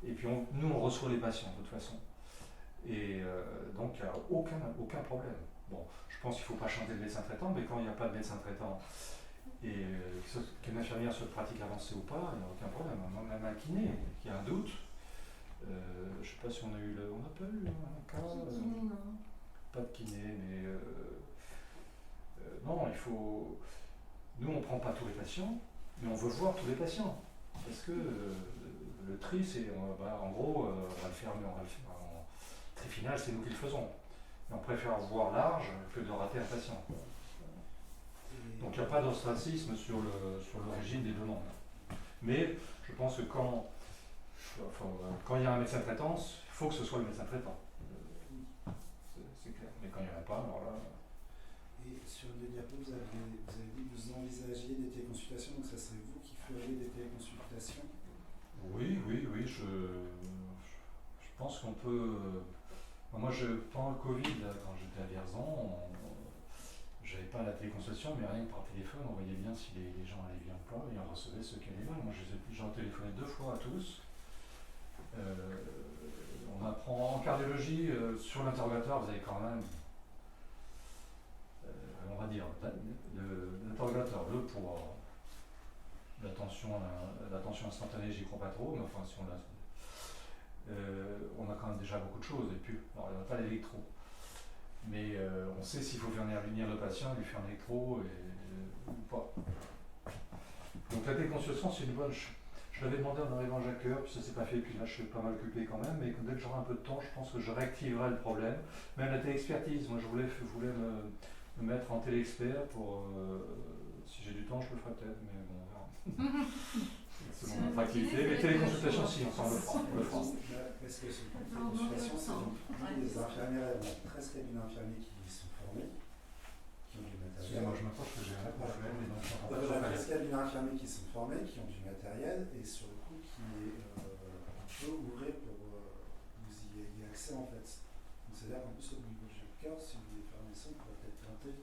Et puis nous, on reçoit les patients de toute façon. Et donc, il n'y a aucun problème. Bon, je pense qu'il ne faut pas chanter le médecin traitant, mais quand il n'y a pas de médecin traitant et qu'une infirmière soit de pratique avancée ou pas, il n'y a aucun problème. Même un kiné qui a un doute, je ne sais pas si on a eu on n'a pas eu un cas. Kiné, non. Pas de kiné, mais non, il faut. Nous, on ne prend pas tous les patients, mais on veut voir tous les patients. Parce que le tri, c'est. En gros, on va le faire, mais en tri final, c'est nous qui le faisons. Mais on préfère voir large que de rater un patient. Donc il n'y a pas d'ostracisme sur l'origine des demandes. Mais je pense que quand il y a un médecin traitant, il faut que ce soit le médecin traitant. C'est clair. Mais quand il n'y en a pas, alors là. Et sur le diapo, vous avez dit que vous envisagiez des téléconsultations, donc ça serait vous qui feriez des téléconsultations? Oui, je pense qu'on peut. Moi, pendant le Covid, là, quand j'étais à Vierzon, j'avais pas la téléconsultation, mais rien que par téléphone, on voyait bien si les gens allaient bien ou pas, et on recevait ceux qui allaient mal. Moi, j'en téléphonais 2 fois à tous. On apprend en cardiologie, sur l'interrogatoire, vous avez quand même, on va dire, l'interrogatoire, le poids, l'attention instantanée, j'y crois pas trop, mais enfin, si on a quand même déjà beaucoup de choses, et puis, alors, il n'y a pas l'électro. Mais on sait s'il faut venir le patient, lui faire un électro ou pas. Donc la téléconsultation, c'est une bonne chose. Je l'avais demandé en arrivant à Jacques-Cœur, puis ça s'est pas fait, puis là je suis pas mal occupé quand même, mais dès que j'aurai un peu de temps, je pense que je réactiverai le problème. Même la téléexpertise, moi je voulais me mettre en téléexpert pour, si j'ai du temps, je le ferai peut-être, mais bon, on verra. C'est mon autre activité, mais téléconsultation, si, on s'en le fera. Parce que c'est une consultation, c'est des infirmières, il y a 13 cabinets infirmiers qui sont formés, qui ont du matériel. Excusez-moi, je m'approche que j'ai un problème, et donc je m'entends Il y pas a sur 13 cabinets infirmiers qui sont formés, qui ont du matériel, et sur le coup, on peut ouvrir pour vous y ayez accès en fait. Donc c'est-à-dire qu'en plus, au niveau du cœur, si vous voulez faire un dessin, vous pourrez peut-être tenter.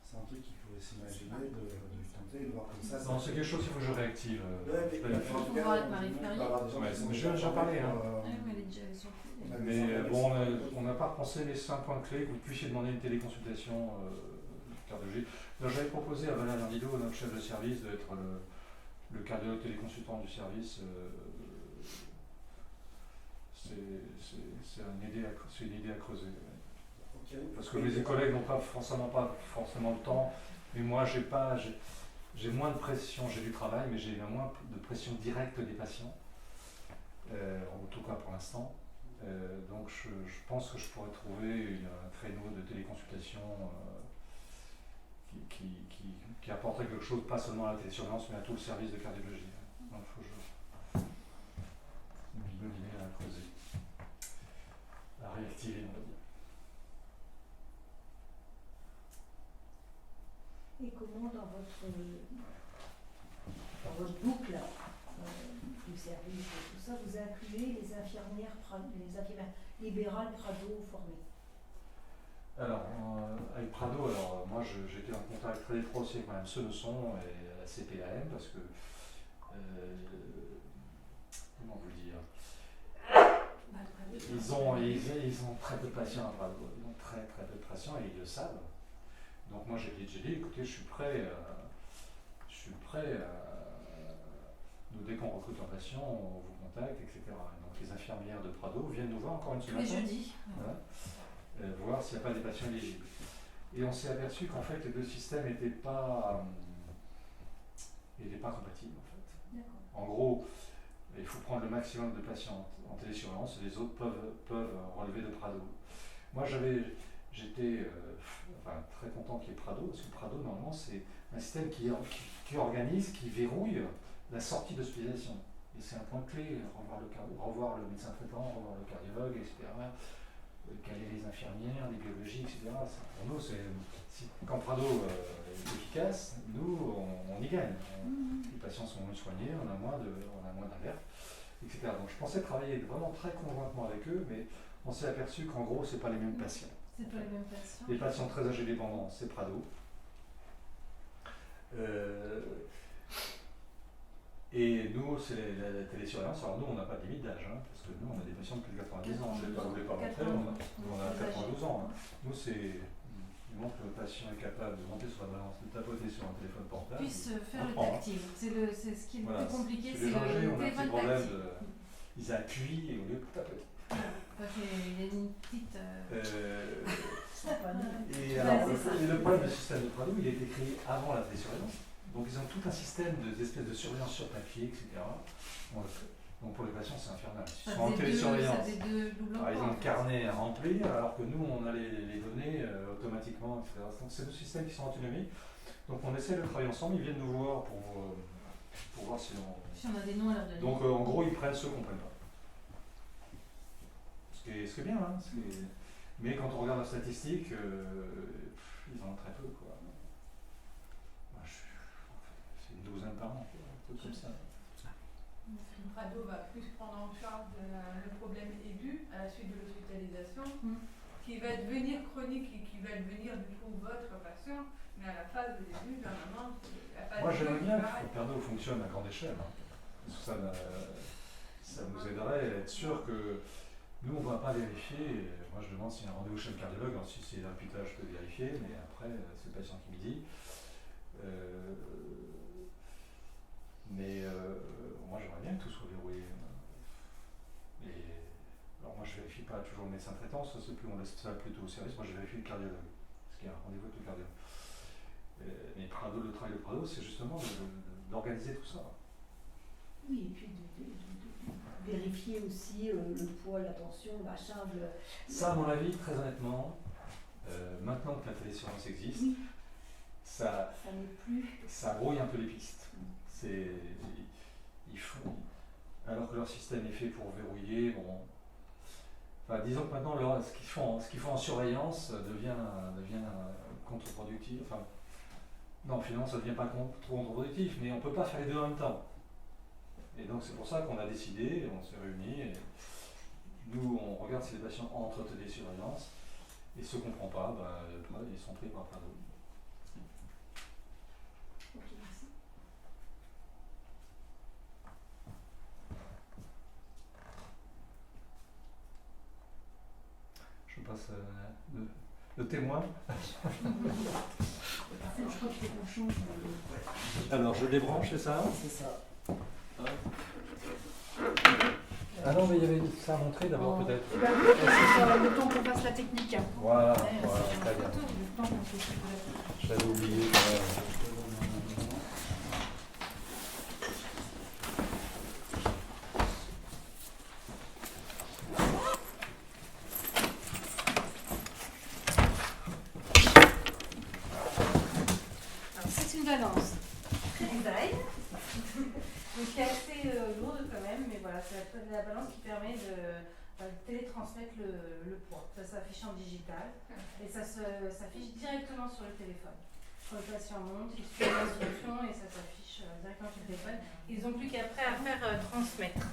C'est un truc qu'il faut s'imaginer de tenter et de voir comme ça. Non, c'est quelque chose qu'il faut que je réactive. Il faut voir avec Marie Ferrier. J'en parlais. Hein. Mais elle est déjà sur le coup. Mais bon, on n'a pas repensé les 5 points clés que vous puissiez demander une téléconsultation cardiologique. J'avais proposé à Valérie Landido, notre chef de service, d'être le cardiologue téléconsultant du service. C'est une idée à creuser. Okay. Parce que mes collègues n'ont pas forcément le temps, mais moi j'ai moins de pression, j'ai du travail, mais j'ai moins de pression directe des patients, en tout cas pour l'instant. Donc je pense que je pourrais trouver un créneau de téléconsultation qui apporterait quelque chose, pas seulement à la télésurveillance, mais à tout le service de cardiologie. Donc il faut que une bonne idée à creuser, à réactiver, on va dire. Et comment dans votre boucle du service et tout ça, vous incluez les infirmières libérales Prado formées? Alors, avec Prado, moi j'étais en contact très étroit aussi avec Mme Senesson et la CPAM parce que, comment vous dire, ils ont très peu de patients à Prado, ils ont très peu de patients et ils le savent. Donc moi j'ai dit, écoutez, je suis prêt nous, dès qu'on recrute un patient, on vous contacte, etc. Et donc les infirmières de Prado viennent nous voir encore une semaine. Tous les jeudis. Voilà. Voir s'il n'y a pas des patients éligibles. Et on s'est aperçu qu'en fait les deux systèmes n'étaient pas compatibles en fait. En gros, il faut prendre le maximum de patients en télésurveillance et les autres peuvent relever de Prado. Moi j'étais très content qu'il y ait Prado, parce que Prado normalement c'est un système qui organise, qui verrouille la sortie d'hospitalisation. Et c'est un point clé, revoir le médecin traitant, revoir le cardiologue, etc. Caler les infirmières, les biologies, etc. Pour nous, quand Prado est efficace, nous, on y gagne. Les patients sont mieux soignés, on a moins d'alertes, etc. Donc je pensais travailler vraiment très conjointement avec eux, mais on s'est aperçu qu'en gros, ce n'est pas les mêmes patients. C'est pas les mêmes patients. Les patients très âgés dépendants, c'est Prado. Et nous, c'est la télésurveillance. Alors nous, on n'a pas de limite d'âge, hein, parce que nous, on a des patients de plus de 90 ans. Je ne voulais pas montrer, on a 92 ans. Hein. Nous, du moment que le patient est capable de monter sur la balance, de tapoter sur un téléphone portable, puisse faire le tactile. C'est ce qui est le plus compliqué, c'est le téléphone tactile. Ils appuient et au lieu de tapoter. Il y a une petite... Et le problème du système de Prado, il a été créé avant la télésurveillance. Donc ils ont tout un système d'espèces de surveillance sur papier, etc. Donc pour les patients, c'est infernal. Ils sont en télésurveillance. Ils ont le carnet à remplir, alors que nous, on a les données automatiquement, etc. Donc c'est deux systèmes qui sont antinomiques. Donc on essaie de travailler ensemble, ils viennent nous voir pour voir si on a des noms à leur donner. Donc en gros, ils prennent ceux qu'on ne prenne pas. Ce qui est bien, hein. Mais quand on regarde la statistique, ils en ont très peu, quoi. C'est une douzaine par an, quoi, un peu comme ça. Prado va plus prendre en charge le problème aigu à la suite de l'hospitalisation, qui va devenir chronique et qui va devenir du coup votre patient, mais à la phase de début, normalement, la phase Moi, j'aimerais bien pareil. que Pernod fonctionne à grande échelle, hein, parce que ça nous aiderait à être sûr que nous, on ne va pas vérifier. Moi, je demande s'il y a un rendez-vous chez le cardiologue. Alors, si c'est l'hôpital, je peux vérifier, mais après, c'est le patient qui me dit. Moi, j'aimerais bien que tout soit verrouillé. Alors, moi, je ne vérifie pas toujours le médecin traitant, ça, c'est plus, on laisse ça plutôt au service. Moi, je vérifie le cardiologue, parce qu'il y a un rendez-vous avec le cardiologue. Mais Prado, le travail de Prado, c'est justement d'organiser tout ça. Oui, et puis de vérifier aussi le poids, la tension, machin. Ça, à mon avis, très honnêtement, maintenant que la télésurveillance existe, Oui. ça n'est plus. Ça brouille un peu les pistes. Ils font, alors que leur système est fait pour verrouiller, bon. Enfin, disons que maintenant, ce qu'ils font en surveillance devient contre-productif. Enfin, non, finalement, ça ne devient pas trop contre-productif, mais on ne peut pas faire les deux en même temps. Et donc, c'est pour ça qu'on a décidé, on s'est réunis, et nous, on regarde si les patients entrent en télésurveillance, et ceux qu'on ne prend pas, ils sont pris par Prado. Ok, merci. Je passe le témoin. Je crois qu'il faut qu'on change. Alors, je débranche, c'est ça? C'est ça. Ah non, mais il y avait ça à montrer d'abord, peut-être. Eh ben, le temps qu'on fasse la technique. Voilà, Ouais, voilà, c'est très bien. photo, le temps qu'on fait la Je l'avais oublié quand même. Alors, c'est une balance très design, donc qui est assez lourde quand même, mais voilà, c'est la balance qui permet de télétransmettre le poids. Ça s'affiche en digital et ça s'affiche directement sur le téléphone. Quand le patient monte, il suit l'instruction et ça s'affiche directement sur le téléphone. Ils n'ont plus qu'après à faire transmettre.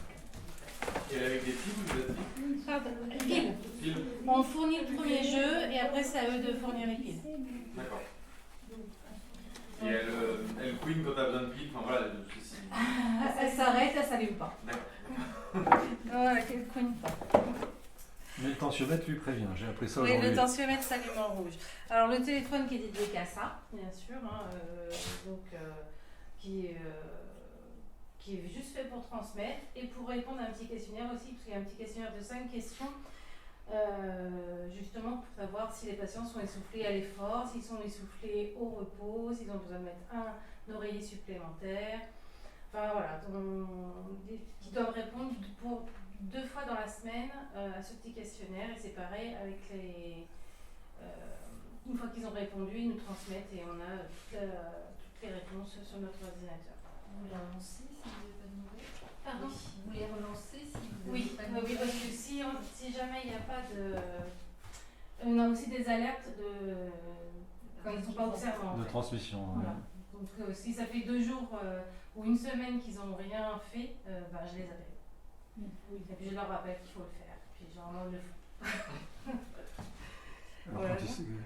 Et avec des fils, vous êtes dit? Pardon, piles. On fournit le premier jeu et après c'est à eux de fournir les piles. D'accord. Et elle queen quand t'as besoin de piles, enfin voilà, Elle s'arrête, elle s'allume pas. D'accord. Voilà, elle cogne pas. Mais le tensiomètre lui prévient, j'ai appris ça Oui, aujourd'hui. le tensiomètre s'allume en rouge. Alors le téléphone qui est dédié qu'à ça, bien sûr, hein, qui est juste fait pour transmettre et pour répondre à un petit questionnaire aussi, parce qu'il y a un petit questionnaire de 5 questions, justement pour savoir si les patients sont essoufflés à l'effort, s'ils sont essoufflés au repos, s'ils ont besoin de mettre un oreiller supplémentaire. Enfin voilà, qui doivent répondre pour 2 fois dans la semaine à ce petit questionnaire, et c'est pareil avec une fois qu'ils ont répondu, ils nous transmettent et on a toutes les réponses sur notre ordinateur. Vous les relancez si vous n'avez pas de nouvelles? Pardon? Vous les relancez si vous Oui, n'avez pas de oui, nouvelles? parce que si jamais il n'y a pas de... On a aussi des alertes quand ils ne sont pas observants. En De fait. transmission. Voilà. Donc si ça fait 2 jours ou une semaine qu'ils n'ont rien fait, je les appelle. Oui, et puis je leur rappelle qu'il faut le faire. Puis généralement ils le font. Alors, Voilà.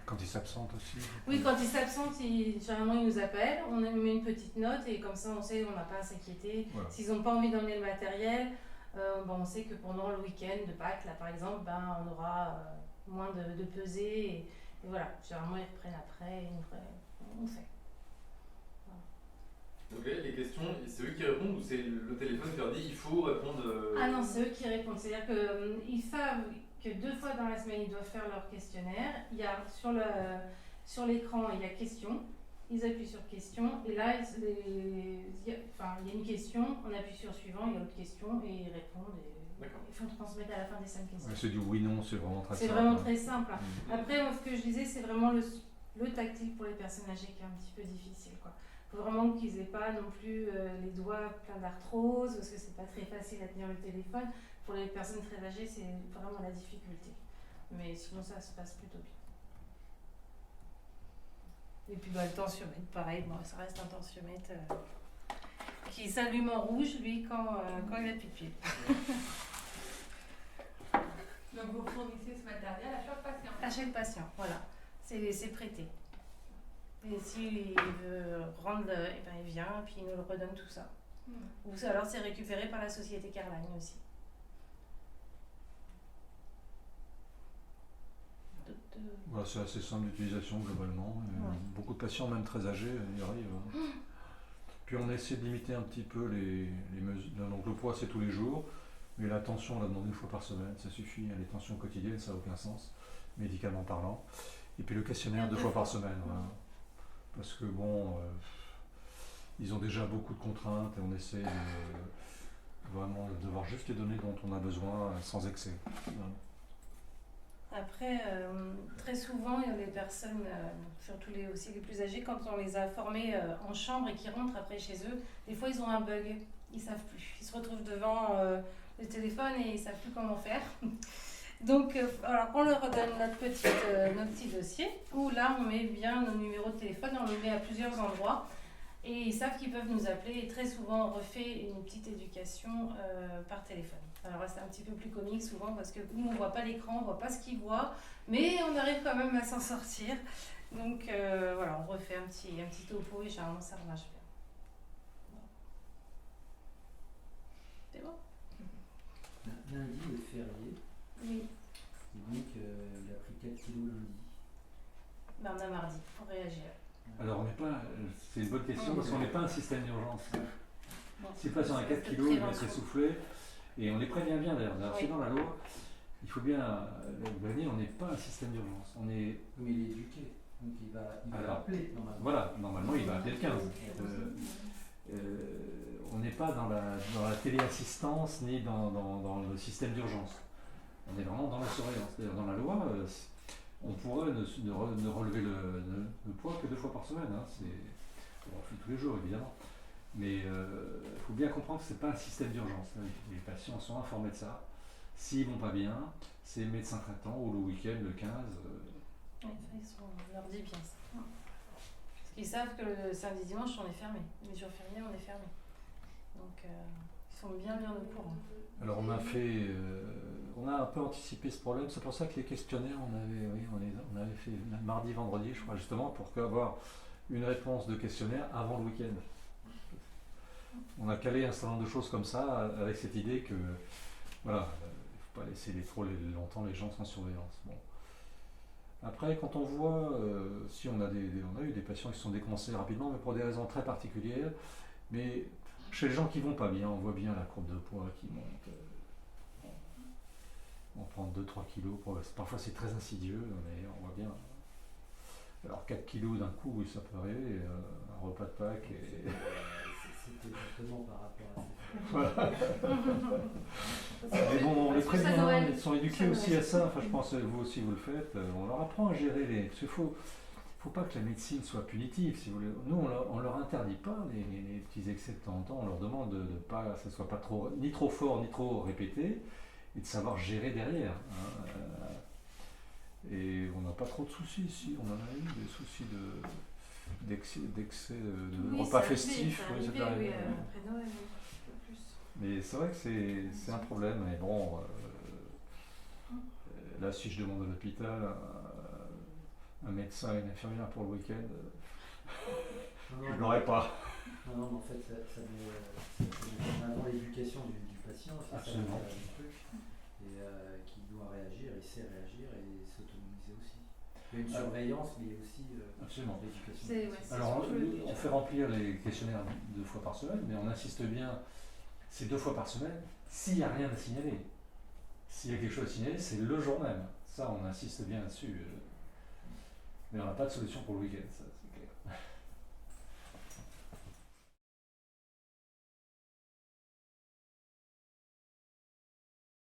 quand ils s'absentent aussi. Oui, quand ils s'absentent, généralement ils nous appellent, on met une petite note et comme ça on sait, on n'a pas à s'inquiéter. Voilà. S'ils n'ont pas envie d'emmener le matériel, on sait que pendant le week-end de Pâques, là par exemple, on aura moins de pesées et voilà, généralement ils reprennent après et on fait. Donc les questions, c'est eux qui répondent ou c'est le téléphone qui leur dit il faut répondre Ah non, c'est eux qui répondent. C'est-à-dire qu'ils savent que 2 fois dans la semaine, ils doivent faire leur questionnaire. Il y a sur l'écran, il y a questions. Ils appuient sur question. Et là, il y a une question, on appuie sur suivant, il y a l'autre question et ils répondent. Et ils font transmettre à la fin des 5 questions. Ouais, c'est du oui-non, c'est vraiment très simple. C'est vraiment très simple. Mmh. Après, moi, ce que je disais, c'est vraiment le tactile pour les personnes âgées qui est un petit peu difficile, quoi. Faut vraiment qu'ils aient pas non plus les doigts pleins d'arthrose, parce que c'est pas très facile à tenir le téléphone. Pour les personnes très âgées, c'est vraiment la difficulté. Mais sinon, ça se passe plutôt bien. Et puis le tensiomètre, pareil, ça reste un tensiomètre qui s'allume en rouge, lui, quand il a plus de pied. Donc vous fournissez ce matériel à chaque patient. À chaque patient, voilà. C'est prêté. Et s'il veut rendre, eh ben, il vient, puis il nous le redonne tout ça. Ou alors c'est récupéré par la société Carline aussi. Voilà, c'est assez simple d'utilisation globalement. Ouais. Beaucoup de patients, même très âgés, y arrivent. Puis on essaie de limiter un petit peu les mesures. Donc le poids c'est tous les jours, mais la tension on la demande une fois par semaine, ça suffit. Les tensions quotidiennes ça n'a aucun sens, médicalement parlant. Et puis le questionnaire 2 fois par semaine. Voilà. Parce que bon, ils ont déjà beaucoup de contraintes et on essaie vraiment de voir juste les données dont on a besoin sans excès. Voilà. Après, très souvent, il y a les personnes, surtout aussi les plus âgés, quand on les a formés en chambre et qu'ils rentrent après chez eux, des fois ils ont un bug, ils savent plus. Ils se retrouvent devant le téléphone et ils savent plus comment faire. Donc, alors, on leur redonne notre petit dossier où là, on met bien nos numéros de téléphone, on le met à plusieurs endroits et ils savent qu'ils peuvent nous appeler et très souvent on refait une petite éducation par téléphone. Alors là, c'est un petit peu plus comique souvent parce que nous, on ne voit pas l'écran, on ne voit pas ce qu'ils voient, mais on arrive quand même à s'en sortir. Donc voilà, on refait un petit topo et généralement ça marche bien. C'est bon? Lundi est férié, Oui. et donc il a pris 4 kilos lundi. Ben, on a mardi pour réagir. Alors on n'est pas, c'est une bonne question parce qu'on n'est pas un système d'urgence. Bon, Si le patient a 4 kilos, il va s'essouffler et on les prévient bien d'ailleurs. Oui. C'est dans la loi, il faut bien le dire, on n'est pas un système d'urgence. On est, Mais il est éduqué, donc il va Alors, appeler normalement. voilà, normalement il va appeler le 15. On n'est pas dans la téléassistance ni dans le système d'urgence. On est vraiment dans la surveillance. D'ailleurs, dans la loi, on pourrait ne relever le poids que 2 fois par semaine. Hein. On le fait tous les jours, évidemment. Mais il faut bien comprendre que ce n'est pas un système d'urgence. Les patients sont informés de ça. S'ils ne vont pas bien, c'est médecin traitant ou le week-end, le 15. Oui, on leur dit bien ça. Parce qu'ils savent que le samedi dimanche, on est fermé. Les jours fériés, on est fermé. Donc, ils sont bien au courant. Alors on a un peu anticipé ce problème, c'est pour ça que les questionnaires, on avait fait mardi, vendredi, je crois, justement, pour avoir une réponse de questionnaire avant le week-end. On a calé un certain nombre de choses comme ça, avec cette idée que, voilà, il ne faut pas laisser trop longtemps les gens sans surveillance. Bon. Après, quand on voit, si on a eu des patients qui se sont décompensés rapidement, mais pour des raisons très particulières, mais chez les gens qui vont pas bien, on voit bien la courbe de poids qui monte. On prend 2-3 kilos, parfois c'est très insidieux, mais on voit bien. Alors 4 kilos d'un coup, oui, ça peut arriver, un repas de Pâques. C'était justement par rapport à ça. Voilà. Mais bon, on les prévient, ils sont éduqués aussi à ça, enfin je pense que vous aussi vous le faites, on leur apprend à gérer les... Parce qu'il faut pas que la médecine soit punitive, si vous voulez. Nous, on leur interdit pas les petits excès de temps en temps, on leur demande de pas, que ce soit pas trop, ni trop fort, ni trop répété, et de savoir gérer derrière. Hein. Et on n'a pas trop de soucis ici, on en a eu des soucis d'excès de repas festifs. Oui, ça peut arriver. après Noël, un peu plus. Mais c'est vrai que c'est un problème, mais bon, là si je demande à l'hôpital, un médecin et une infirmière pour le week-end, je ne l'aurais pas. Non, mais en fait, ça met en avant l'éducation du patient, c'est Absolument. ça le truc, et qui doit réagir, il sait réagir et s'autonomiser aussi. Il y a une surveillance, mais il y a aussi Absolument. l'éducation. C'est- ouais, c'est Alors, surtout le- on fait remplir les questionnaires 2 fois par semaine, mais on insiste bien, c'est 2 fois par semaine, s'il n'y a rien à signaler. S'il y a quelque chose à signaler, c'est le jour même. Ça, on insiste bien là-dessus. Mais on n'a pas de solution pour le week-end. Ça.